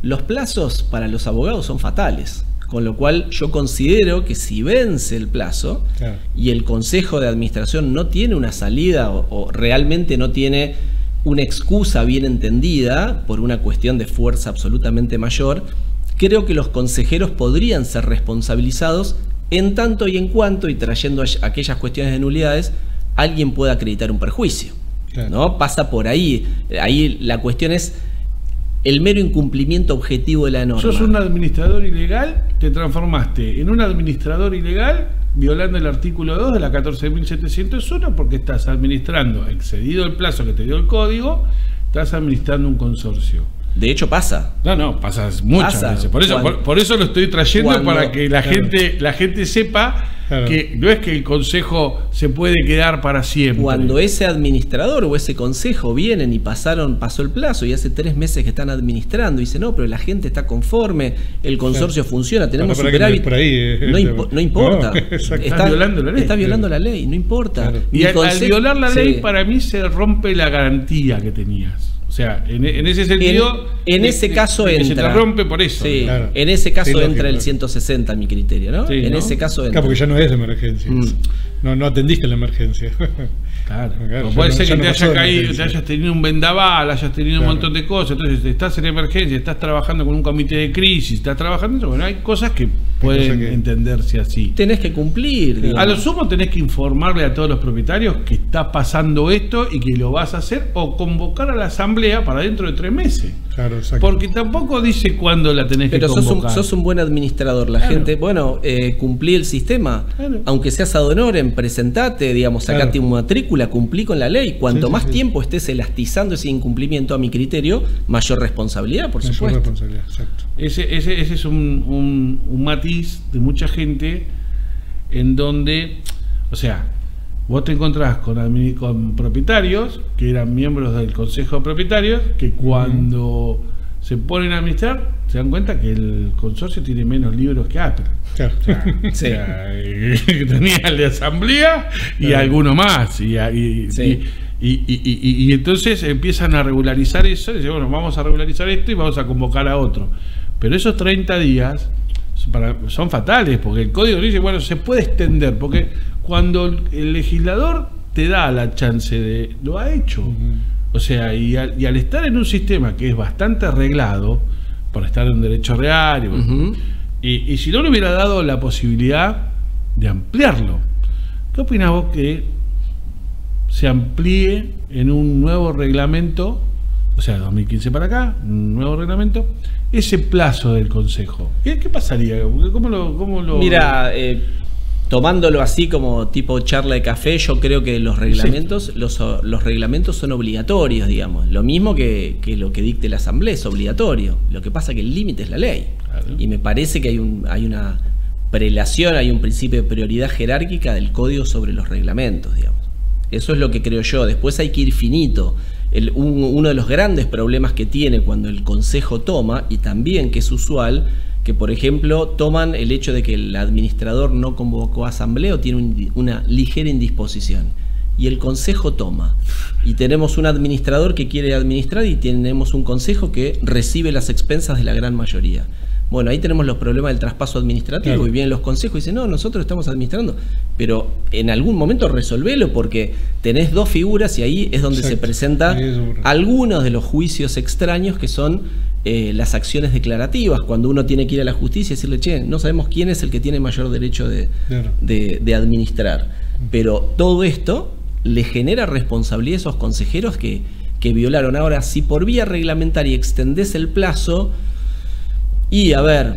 los plazos para los abogados son fatales, con lo cual yo considero que si vence el plazo, claro, y el Consejo de Administración no tiene una salida o realmente no tiene una excusa bien entendida por una cuestión de fuerza absolutamente mayor, creo que los consejeros podrían ser responsabilizados en tanto y en cuanto, y trayendo aquellas cuestiones de nulidades, alguien pueda acreditar un perjuicio, claro, ¿no? Pasa por ahí. Ahí la cuestión es el mero incumplimiento objetivo de la norma. Sos un administrador ilegal, te transformaste en un administrador ilegal violando el artículo 2 de la 14.701 porque estás administrando, excedido el plazo que te dio el código, estás administrando un consorcio. De hecho pasa. Pasa muchas veces. Por eso lo estoy trayendo, para que la gente sepa, claro, que no es que el consejo se puede quedar para siempre. Cuando ese administrador o ese consejo vienen y pasó el plazo y hace 3 meses que están administrando y dicen, no, pero la gente está conforme, el consorcio, claro, funciona, tenemos superávit. No importa. Está violando la ley. Está violando la ley, no importa. Claro. Y al violar la ley, para mí se rompe la garantía que tenías. O sea, en ese sentido, en ese caso entra. Se te rompe por eso. Sí, claro. En ese caso entra el 150 a mi criterio, ¿no? Sí, en ese caso entra. Claro, porque ya no es de emergencia. No atendiste la emergencia. Claro. Puede ser que te haya caído, te hayas tenido un vendaval, hayas tenido, claro, un montón de cosas. Entonces estás en emergencia, estás trabajando con un comité de crisis, estás trabajando. Bueno, hay cosas que pueden entenderse así. Tenés que cumplir. Digamos. A lo sumo tenés que informarle a todos los propietarios que está pasando esto y que lo vas a hacer, o convocar a la asamblea para dentro de 3 meses. Claro, exacto. Porque tampoco dice cuándo la tenés que convocar. Pero sos un buen administrador. La gente, cumplí el sistema, claro, aunque seas ad honorem, presentate, digamos, sacate, claro, una matrícula, cumplí con la ley. Cuanto más tiempo estés elastizando ese incumplimiento, a mi criterio, mayor responsabilidad, por supuesto. Responsabilidad, exacto. Ese es un matiz de mucha gente en donde, o sea, vos te encontrás con propietarios que eran miembros del consejo de propietarios que cuando se ponen a administrar se dan cuenta que el consorcio tiene menos libros que Apple. Claro. O sea, tenía el de asamblea y, claro, alguno más. Y entonces empiezan a regularizar eso. Y dicen, bueno, vamos a regularizar esto y vamos a convocar a otro. Pero esos 30 días son fatales, porque el código dice, bueno, se puede extender, porque cuando el legislador te da la chance de... Lo ha hecho. O sea, y al estar en un sistema que es bastante arreglado, por estar en derecho real, y si no le hubiera dado la posibilidad de ampliarlo, ¿qué opinás vos que se amplíe en un nuevo reglamento, o sea, 2015 para acá, un nuevo reglamento, ese plazo del Consejo? ¿Qué pasaría? ¿Cómo lo... Mira, tomándolo así como tipo charla de café, yo creo que los reglamentos, los reglamentos son obligatorios, digamos. Lo mismo que lo que dicte la Asamblea es obligatorio. Lo que pasa es que el límite es la ley. Claro. Y me parece que hay una prelación, hay un principio de prioridad jerárquica del código sobre los reglamentos, digamos. Eso es lo que creo yo. Después hay que ir finito. Uno de los grandes problemas que tiene cuando el Consejo toma, y también que es usual, que por ejemplo toman el hecho de que el administrador no convocó a asamblea o tiene una ligera indisposición, y el Consejo toma, y tenemos un administrador que quiere administrar y tenemos un Consejo que recibe las expensas de la gran mayoría. Bueno, ahí tenemos los problemas del traspaso administrativo. Claro. Y vienen los consejos y dicen, no, nosotros estamos administrando, pero en algún momento resolvelo, porque tenés dos figuras y ahí es donde se presenta algunos de los juicios extraños, que son las acciones declarativas, cuando uno tiene que ir a la justicia y decirle, che, no sabemos quién es el que tiene mayor derecho de administrar. Pero todo esto le genera responsabilidad a esos consejeros que violaron. Ahora, si por vía reglamentaria extendés el plazo, y a ver,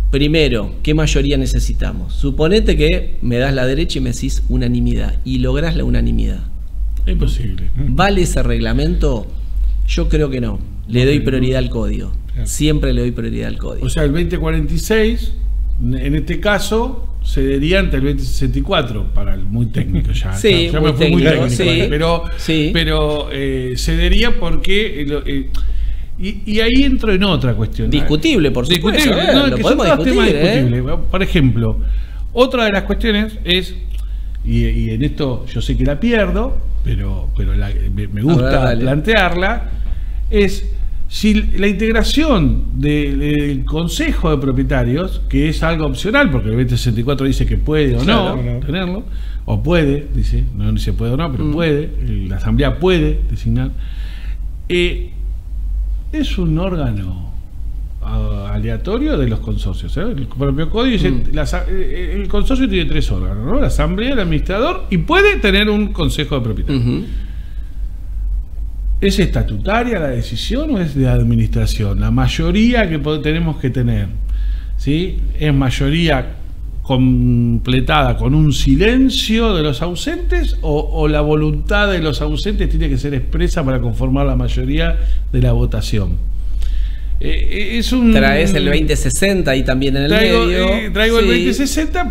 primero, ¿qué mayoría necesitamos? Suponete que me das la derecha y me decís unanimidad, y lográs la unanimidad. Es imposible. ¿Vale ese reglamento? Yo creo que no. Le doy prioridad al código. Siempre le doy prioridad al código. O sea, el 2046, en este caso, cedería ante el 2064, para el muy técnico ya. Sí, ya muy me fue técnico, muy técnico, sí, pero cedería porque... Y ahí entro en otra cuestión. Discutible, por supuesto. Discutible. No, lo que podemos son todos discutir, temas discutibles. Por ejemplo, otra de las cuestiones es, y en esto yo sé que la pierdo, pero me gusta plantearla, es si la integración del Consejo de Propietarios, que es algo opcional, porque el 2064 dice que puede o no tenerlo, o puede, dice, no dice puede o no, pero puede, la Asamblea puede designar, es un órgano aleatorio de los consorcios. El propio código dice, el consorcio tiene 3 órganos, ¿no? La Asamblea, el administrador, y puede tener un Consejo de Propietarios. ¿Es estatutaria la decisión o es de administración? La mayoría que tenemos que tener, ¿sí? ¿Es mayoría completada con un silencio de los ausentes, o la voluntad de los ausentes tiene que ser expresa para conformar la mayoría de la votación? Traes el 2060 ahí también en el medio. Traigo el 2060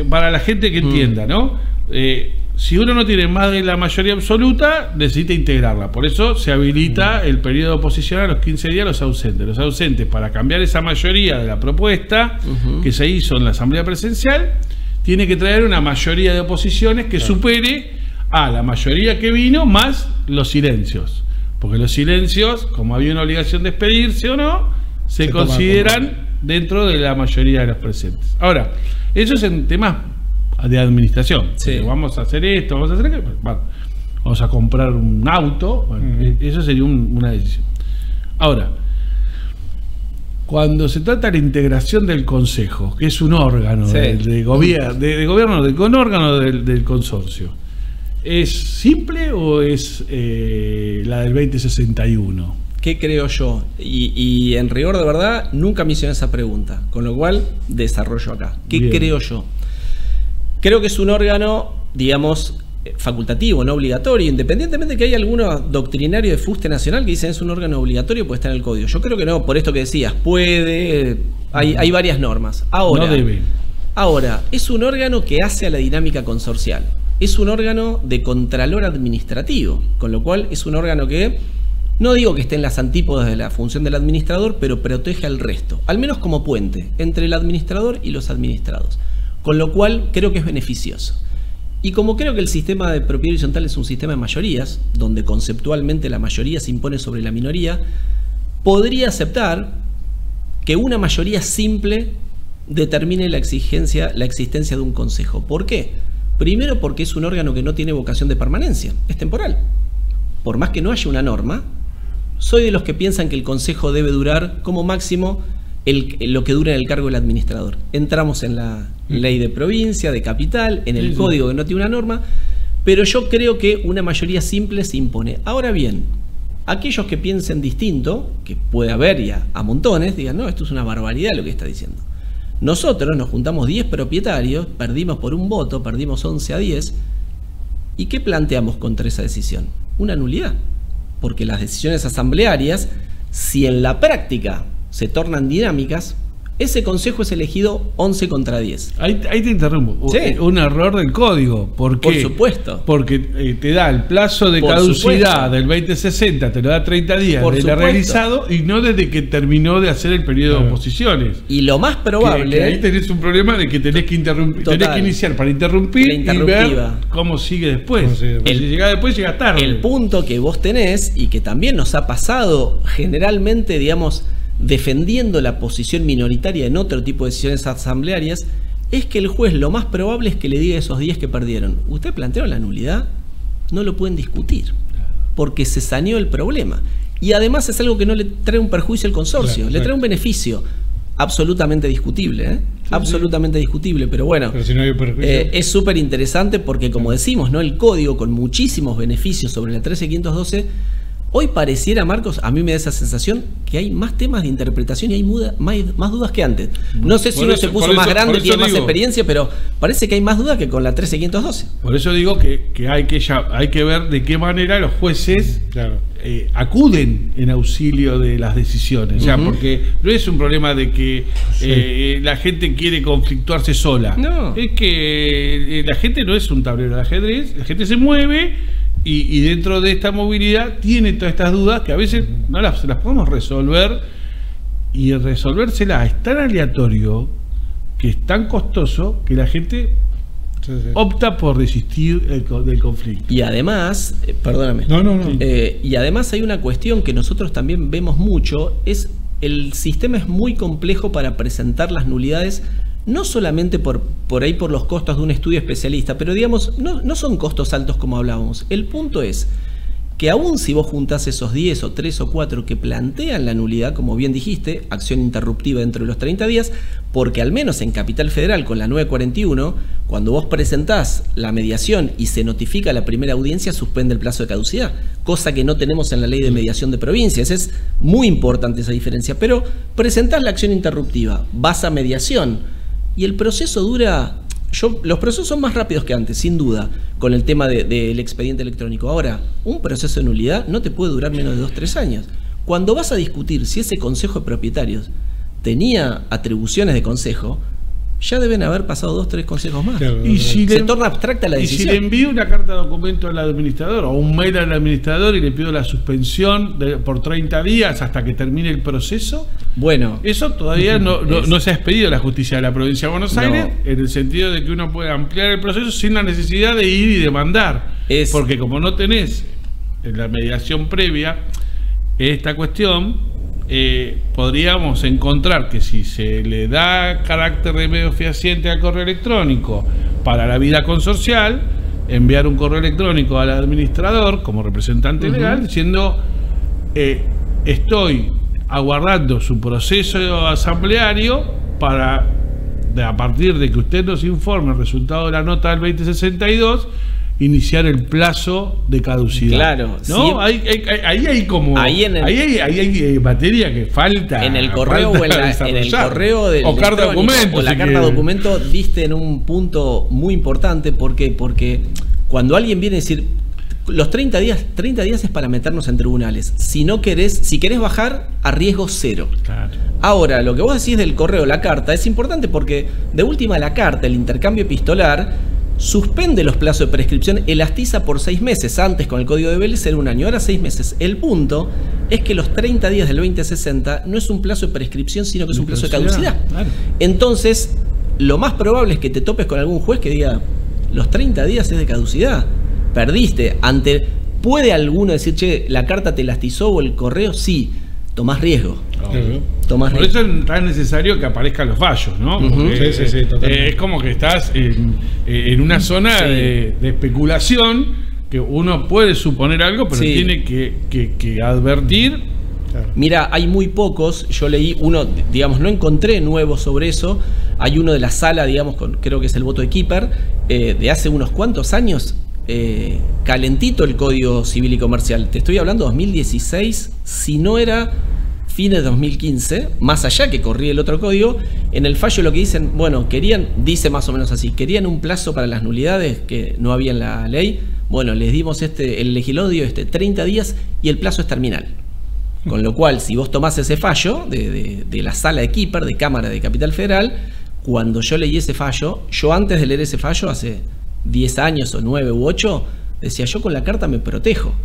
para la gente que entienda, ¿no? Si uno no tiene más de la mayoría absoluta, necesita integrarla. Por eso se habilita el periodo de oposición a los 15 días a los ausentes. Los ausentes, para cambiar esa mayoría de la propuesta que se hizo en la asamblea presencial, tiene que traer una mayoría de oposiciones que supere a la mayoría que vino, más los silencios. Porque los silencios, como había una obligación de expedirse o no, se consideran dentro de la mayoría de los presentes. Ahora, eso es en temas de administración. Vamos a hacer esto, vamos a hacer aquello. Bueno, vamos a comprar un auto. Bueno, eso sería una decisión. Ahora, cuando se trata de la integración del Consejo, que es un órgano de gobierno, con órgano del consorcio, ¿es simple o es la del 2061? ¿Qué creo yo? Y en rigor de verdad, nunca me hicieron esa pregunta, con lo cual desarrollo acá. ¿Qué creo yo? Creo que es un órgano, digamos, facultativo, no obligatorio, independientemente de que hay alguno doctrinario de fuste nacional que dicen es un órgano obligatorio, puede estar en el código. Yo creo que no, por esto que decías, puede, hay varias normas. Ahora, no debe. Ahora, es un órgano que hace a la dinámica consorcial. Es un órgano de contralor administrativo, con lo cual es un órgano que, no digo que esté en las antípodas de la función del administrador, pero protege al resto, al menos como puente entre el administrador y los administrados. Con lo cual creo que es beneficioso. Y como creo que el sistema de propiedad horizontal es un sistema de mayorías, donde conceptualmente la mayoría se impone sobre la minoría, podría aceptar que una mayoría simple determine la existencia de un consejo. ¿Por qué? Primero, porque es un órgano que no tiene vocación de permanencia, es temporal. por más que no haya una norma, soy de los que piensan que el consejo debe durar como máximo lo que dura en el cargo del administrador. Entramos en la ley de provincia, de capital, en el código que no tiene una norma, pero yo creo que una mayoría simple se impone. Ahora bien, aquellos que piensen distinto, que puede haber ya a montones, digan, no, esto es una barbaridad lo que está diciendo. Nosotros nos juntamos 10 propietarios, perdimos por un voto, perdimos 11-10, ¿y qué planteamos contra esa decisión? Una nulidad. Porque las decisiones asamblearias, si en la práctica se tornan dinámicas, ese consejo es elegido 11-10. Ahí te interrumpo. Sí. Un error del código. ¿Por qué? Por supuesto. Porque te da el plazo de caducidad del 2060, te lo da 30 días desde el realizado y no desde que terminó de hacer el periodo de oposiciones. Y lo más probable... Que ahí tenés un problema de que tenés que interrumpir, tenés que iniciar para interrumpir y ver cómo sigue después. Si llega después, llega tarde. El punto que vos tenés y que también nos ha pasado generalmente, digamos, defendiendo la posición minoritaria en otro tipo de decisiones asamblearias, es que el juez lo más probable es que le diga a esos 10 que perdieron, ¿usted planteó la nulidad? No lo pueden discutir, porque se saneó el problema. Y además es algo que no le trae un perjuicio al consorcio, le trae un beneficio absolutamente discutible, absolutamente discutible, pero bueno, pero si no hay perjuicio, es súper interesante porque, como decimos, ¿no? El código con muchísimos beneficios sobre la 13512. Hoy pareciera, Marcos, a mí me da esa sensación que hay más temas de interpretación y hay más dudas que antes. No sé si uno se puso más grande, tiene más experiencia, pero parece que hay más dudas que con la 13512. Por eso digo que hay que ver de qué manera los jueces acuden en auxilio de las decisiones. Porque no es un problema de que la gente quiere conflictuarse sola. No. Es que la gente no es un tablero de ajedrez, la gente se mueve. Y dentro de esta movilidad tiene todas estas dudas que a veces no las podemos resolver, y resolvérselas es tan aleatorio, que es tan costoso, que la gente opta por resistir del conflicto. Y además, perdóname, y además hay una cuestión que nosotros también vemos mucho, es el sistema es muy complejo para presentar las nulidades. No solamente por ahí por los costos de un estudio especialista, pero digamos, no son costos altos como hablábamos. El punto es que aún si vos juntás esos 10 o 3 o 4 que plantean la nulidad, como bien dijiste, acción interruptiva dentro de los 30 días, porque al menos en Capital Federal con la 941, cuando vos presentás la mediación y se notifica la primera audiencia, suspende el plazo de caducidad, cosa que no tenemos en la ley de mediación de provincias. Es muy importante esa diferencia, pero presentás la acción interruptiva, vas a mediación, y el proceso dura... los procesos son más rápidos que antes, sin duda, con el tema del expediente electrónico. Ahora, un proceso de nulidad no te puede durar menos de 2-3 años. Cuando vas a discutir si ese consejo de propietarios tenía atribuciones de consejo, ya deben haber pasado 2-3 consejos más. Y si se torna abstracta la decisión. Y si le envío una carta de documento al administrador o un mail al administrador y le pido la suspensión por 30 días hasta que termine el proceso, bueno, eso todavía no se ha expedido a la justicia de la provincia de Buenos Aires, en el sentido de que uno puede ampliar el proceso sin la necesidad de ir y demandar. Porque como no tenés en la mediación previa esta cuestión, podríamos encontrar que si se le da carácter de medio fehaciente al correo electrónico para la vida consorcial, enviar un correo electrónico al administrador como representante legal diciendo estoy aguardando su proceso asambleario para, a partir de que usted nos informe el resultado de la nota del 2062, iniciar el plazo de caducidad. Claro, ¿no? Ahí hay como ahí hay materia que falta en el correo o en el correo del o carta documento, o la carta documento. Diste en un punto muy importante. ¿Por qué? Porque cuando alguien viene a decir los 30 días es para meternos en tribunales. Si querés bajar a riesgo cero. Claro. Ahora, lo que vos decís del correo, la carta, es importante porque de última la carta, el intercambio epistolar, suspende los plazos de prescripción, elastiza por 6 meses. Antes con el código de Vélez era 1 año, ahora 6 meses. El punto es que los 30 días del 2060 no es un plazo de prescripción, sino que es un plazo de caducidad. Claro. Entonces, lo más probable es que te topes con algún juez que diga, los 30 días es de caducidad. Perdiste. ¿Puede alguno decir, che, la carta te elastizó o el correo? Sí. Tomás riesgo. Por eso es tan necesario que aparezcan los fallos, ¿no? Sí, es como que estás en una zona de especulación que uno puede suponer algo, pero tiene que advertir. Claro. Mira, hay muy pocos, yo leí uno, digamos, no encontré nuevo sobre eso, hay uno de la sala, digamos, creo que es el voto de Keeper, de hace unos cuantos años, calentito el Código Civil y Comercial, te estoy hablando 2016, si no era fines de 2015, más allá que corría el otro código, en el fallo lo que dicen, bueno, dice más o menos así, querían un plazo para las nulidades que no había en la ley, bueno, les dimos el legislador dio 30 días y el plazo es terminal. Con lo cual, si vos tomás ese fallo de la sala de Keeper, de Cámara de Capital Federal, cuando yo leí ese fallo, yo antes de leer ese fallo, hace 10 años o 9 u 8, decía, yo con la carta me protejo.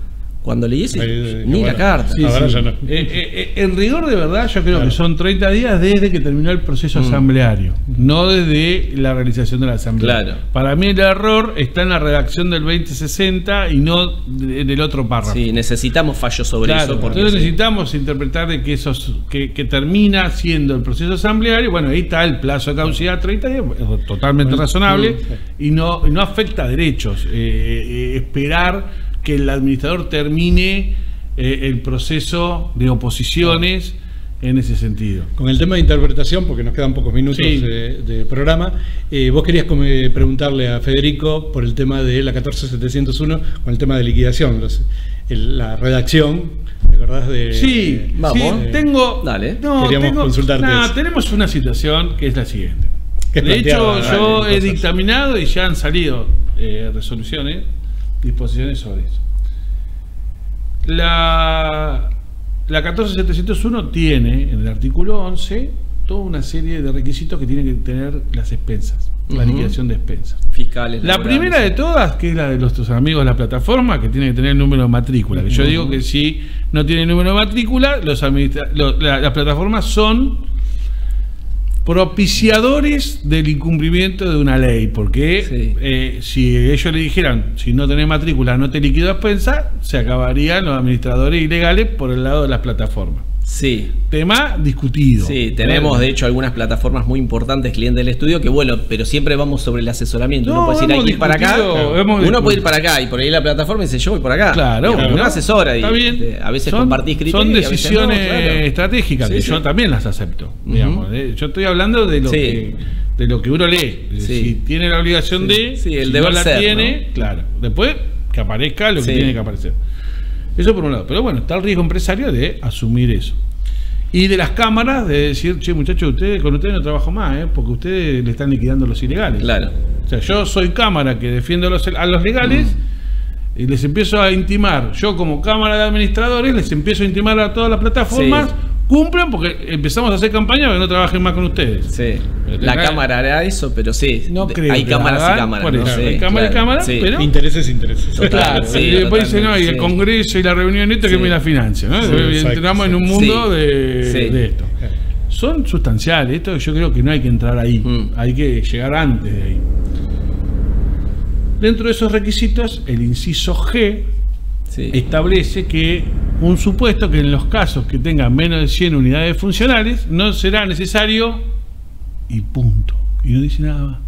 Cuando leí ese, ni la carta. Sí, ahora ya no. En rigor, de verdad, yo creo que son 30 días desde que terminó el proceso asambleario, no desde la realización de la asamblea. Claro. Para mí el error está en la redacción del 2060 y no del otro párrafo. Sí, necesitamos fallos sobre eso. Porque entonces necesitamos interpretar de que termina siendo el proceso asambleario. Bueno, ahí está el plazo de caducidad, 30 días, totalmente razonable, y no afecta a derechos. Esperar que el administrador termine el proceso de oposiciones en ese sentido. Con el tema de interpretación, porque nos quedan pocos minutos de programa, vos querías preguntarle a Federico por el tema de la 14701, con el tema de liquidación, la redacción, ¿te acordás de...? Sí, vamos. Tengo... Dale. Queríamos consultarte eso. Tenemos una situación que es la siguiente. De hecho, yo he dictaminado y ya han salido resoluciones, disposiciones sobre eso. La 14701 tiene en el artículo 11 toda una serie de requisitos que tienen que tener las expensas, la liquidación de expensas. Fiscales. La primera de todas, que es la de nuestros amigos de la plataforma, que tiene que tener el número de matrícula. Que yo digo que si no tiene número de matrícula, las plataformas son propiciadores del incumplimiento de una ley, porque si ellos le dijeran, si no tenés matrícula no te liquido a expensa, se acabarían los administradores ilegales por el lado de las plataformas. Sí. Tema discutido. Sí, tenemos de hecho algunas plataformas muy importantes, clientes del estudio, que bueno, pero siempre vamos sobre el asesoramiento. Uno puede decir, hay que ir para acá. Uno puede ir para acá y por ahí la plataforma dice, yo voy por acá. Claro. Uno asesora y está bien. A veces compartís criterios. Son decisiones estratégicas que yo también las acepto. Digamos, yo estoy hablando de lo que uno lee. Si tiene la obligación de, si no la tiene, claro. Después que aparezca lo que tiene que aparecer. Eso por un lado. Pero bueno, está el riesgo empresario de asumir eso. Y de las cámaras de decir, che, muchachos, con ustedes no trabajo más, porque ustedes le están liquidando los ilegales. Claro. O sea, yo soy cámara que defiendo a los legales y les empiezo a intimar. Yo como cámara de administradores les empiezo a intimar a todas las plataformas. Cumplan porque empezamos a hacer campaña para que no trabajen más con ustedes. Sí. La cámara hará eso, pero no creo hay cámaras y cámaras. ¿No? Hay cámaras y cámaras, pero... Intereses. Claro, y después dicen, no, y el Congreso y la reunión que me la financia, ¿no? Y entramos en un mundo de esto. Son sustanciales, esto yo creo que no hay que entrar ahí, hay que llegar antes de ahí. Dentro de esos requisitos, el inciso G establece que un supuesto que en los casos que tengan menos de 100 unidades funcionales no será necesario y punto. Y no dice nada más.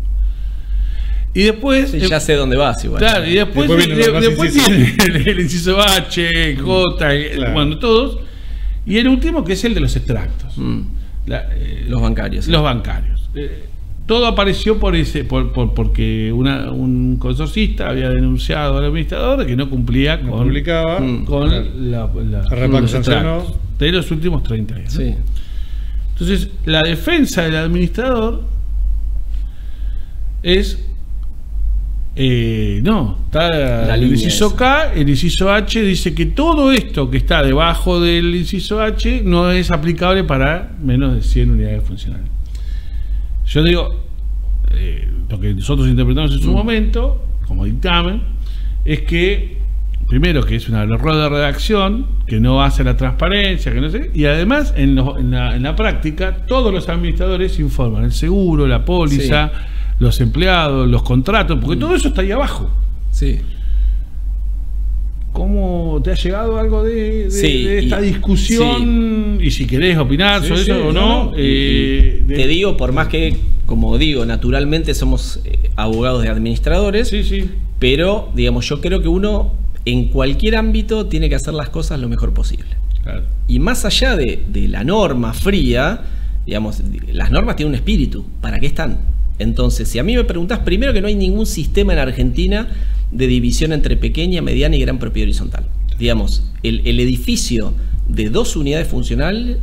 Y después... ya sé dónde vas igual. Claro, y después tiene el inciso H, J, bueno, todos. Y el último que es el de los extractos. Los bancarios. Los bancarios. Todo apareció porque un consorcista había denunciado al administrador que no cumplía con la de los últimos 30 años. Sí. Entonces, la defensa del administrador es está el inciso K, el inciso H dice que todo esto que está debajo del inciso H no es aplicable para menos de 100 unidades funcionales. Yo digo, lo que nosotros interpretamos en su momento, como dictamen, es que, primero, que es un error de redacción, que no hace la transparencia, que no sé, y además, en la práctica, todos los administradores informan el seguro, la póliza, los empleados, los contratos, porque todo eso está ahí abajo. Sí. ¿Cómo te ha llegado algo de esta discusión? Y si querés opinar sobre eso o no. Te digo, por más que, como digo, naturalmente somos abogados de administradores. Pero, digamos, yo creo que uno en cualquier ámbito tiene que hacer las cosas lo mejor posible. Claro. Y más allá de la norma fría, digamos, las normas tienen un espíritu. ¿Para qué están? Entonces, si a mí me preguntás, primero que no hay ningún sistema en Argentina de división entre pequeña, mediana y gran propiedad horizontal. Digamos, el edificio de 2 unidades funcionales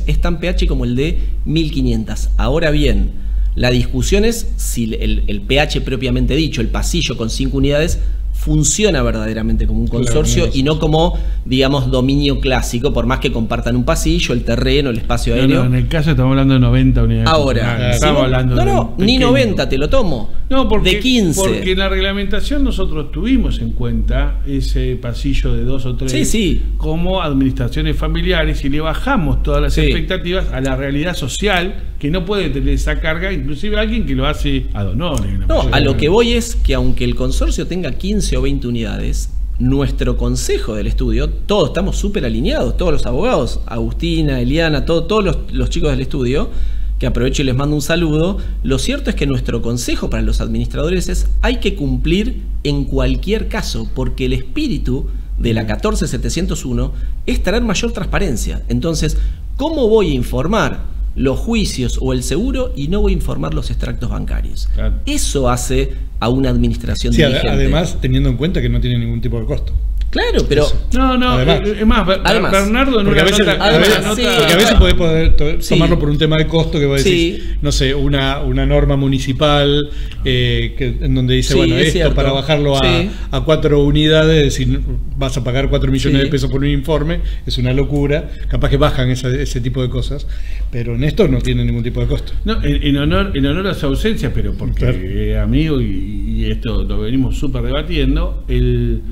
es tan pH como el de 1500. Ahora bien, la discusión es si el pH propiamente dicho, el pasillo con 5 unidades, funciona verdaderamente como un consorcio, claro, y no como, digamos, dominio clásico, por más que compartan un pasillo, el terreno, el espacio aéreo. No, en el caso estamos hablando de 90 unidades. Ahora, estamos hablando ni 90 te lo tomo. No, porque, de 15. Porque en la reglamentación nosotros tuvimos en cuenta ese pasillo de 2 o 3 como administraciones familiares y le bajamos todas las expectativas a la realidad social, que no puede tener esa carga, inclusive alguien que lo hace ad honorem. No, a lo que voy es que aunque el consorcio tenga 15 o 20 unidades, nuestro consejo del estudio, todos estamos súper alineados, todos los abogados, Agustina, Eliana, todos los chicos del estudio, que aprovecho y les mando un saludo. Lo cierto es que nuestro consejo para los administradores es: hay que cumplir en cualquier caso, porque el espíritu de la 14701 es traer mayor transparencia. Entonces, ¿cómo voy a informar los juicios o el seguro y no voy a informar los extractos bancarios? Claro. Eso hace a una administración diligente. Además, teniendo en cuenta que no tiene ningún tipo de costo. Claro, pero... No, es más, Bernardo en una nota... Porque a veces podés tomarlo por un tema de costo, que vos decís, no sé, una norma municipal en donde dice, bueno, esto cierto, para bajarlo a 4 unidades, si vas a pagar 4 millones de pesos por un informe, es una locura. Capaz que bajan ese tipo de cosas, pero en esto no tiene ningún tipo de costo. No, en honor a su ausencia, pero porque amigo, y esto lo venimos súper debatiendo, él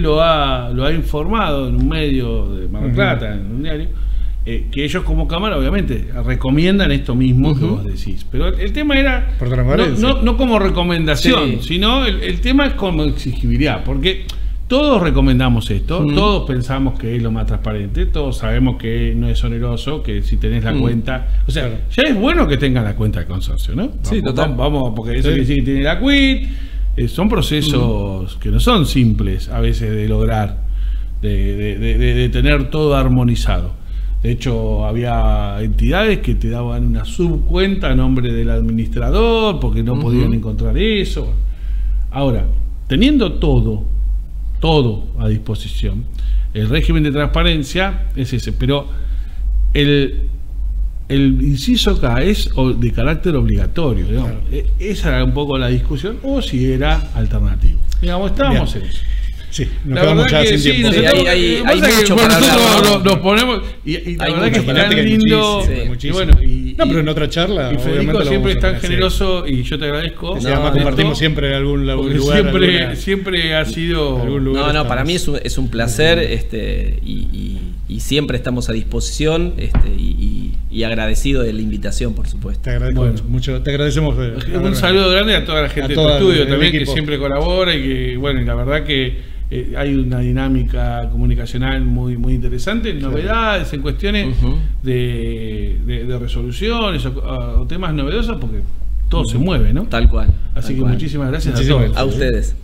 lo ha informado en un medio de Mar del Plata, en un diario, que ellos como Cámara obviamente recomiendan esto mismo que vos decís. Pero el tema era no como recomendación, sino el tema es como exigibilidad, porque todos recomendamos esto, todos pensamos que es lo más transparente, todos sabemos que no es oneroso, que si tenés la cuenta, o sea, ya es bueno que tengan la cuenta del consorcio, ¿no? Sí, vamos, porque eso quiere decir que tiene la quit. Son procesos que no son simples a veces de lograr, de tener todo armonizado. De hecho, había entidades que te daban una subcuenta a nombre del administrador porque no podían encontrar eso. Ahora, teniendo todo a disposición, el régimen de transparencia es ese, pero el inciso acá es de carácter obligatorio, digamos. Claro. Esa era un poco la discusión, o si era alternativo. Digamos, estábamos en eso. Sí, nos quedamos ya sin tiempo. Hay mucho para hablar. Nos ponemos y la verdad que es tan lindo. No, pero en otra charla. Y Federico siempre es tan generoso y yo te agradezco. Además compartimos siempre en algún lugar. Siempre ha sido. No, para mí es un placer, y siempre estamos a disposición, y agradecido de la invitación, por supuesto. Te agradezco mucho. Te agradecemos. Un saludo grande a toda la gente de tu estudio también, que siempre colabora, y que, bueno, y la verdad que hay una dinámica comunicacional muy interesante, novedades en cuestiones de resoluciones o temas novedosos, porque todo se mueve, ¿no? Tal cual. Así que muchísimas gracias a todos. A ustedes.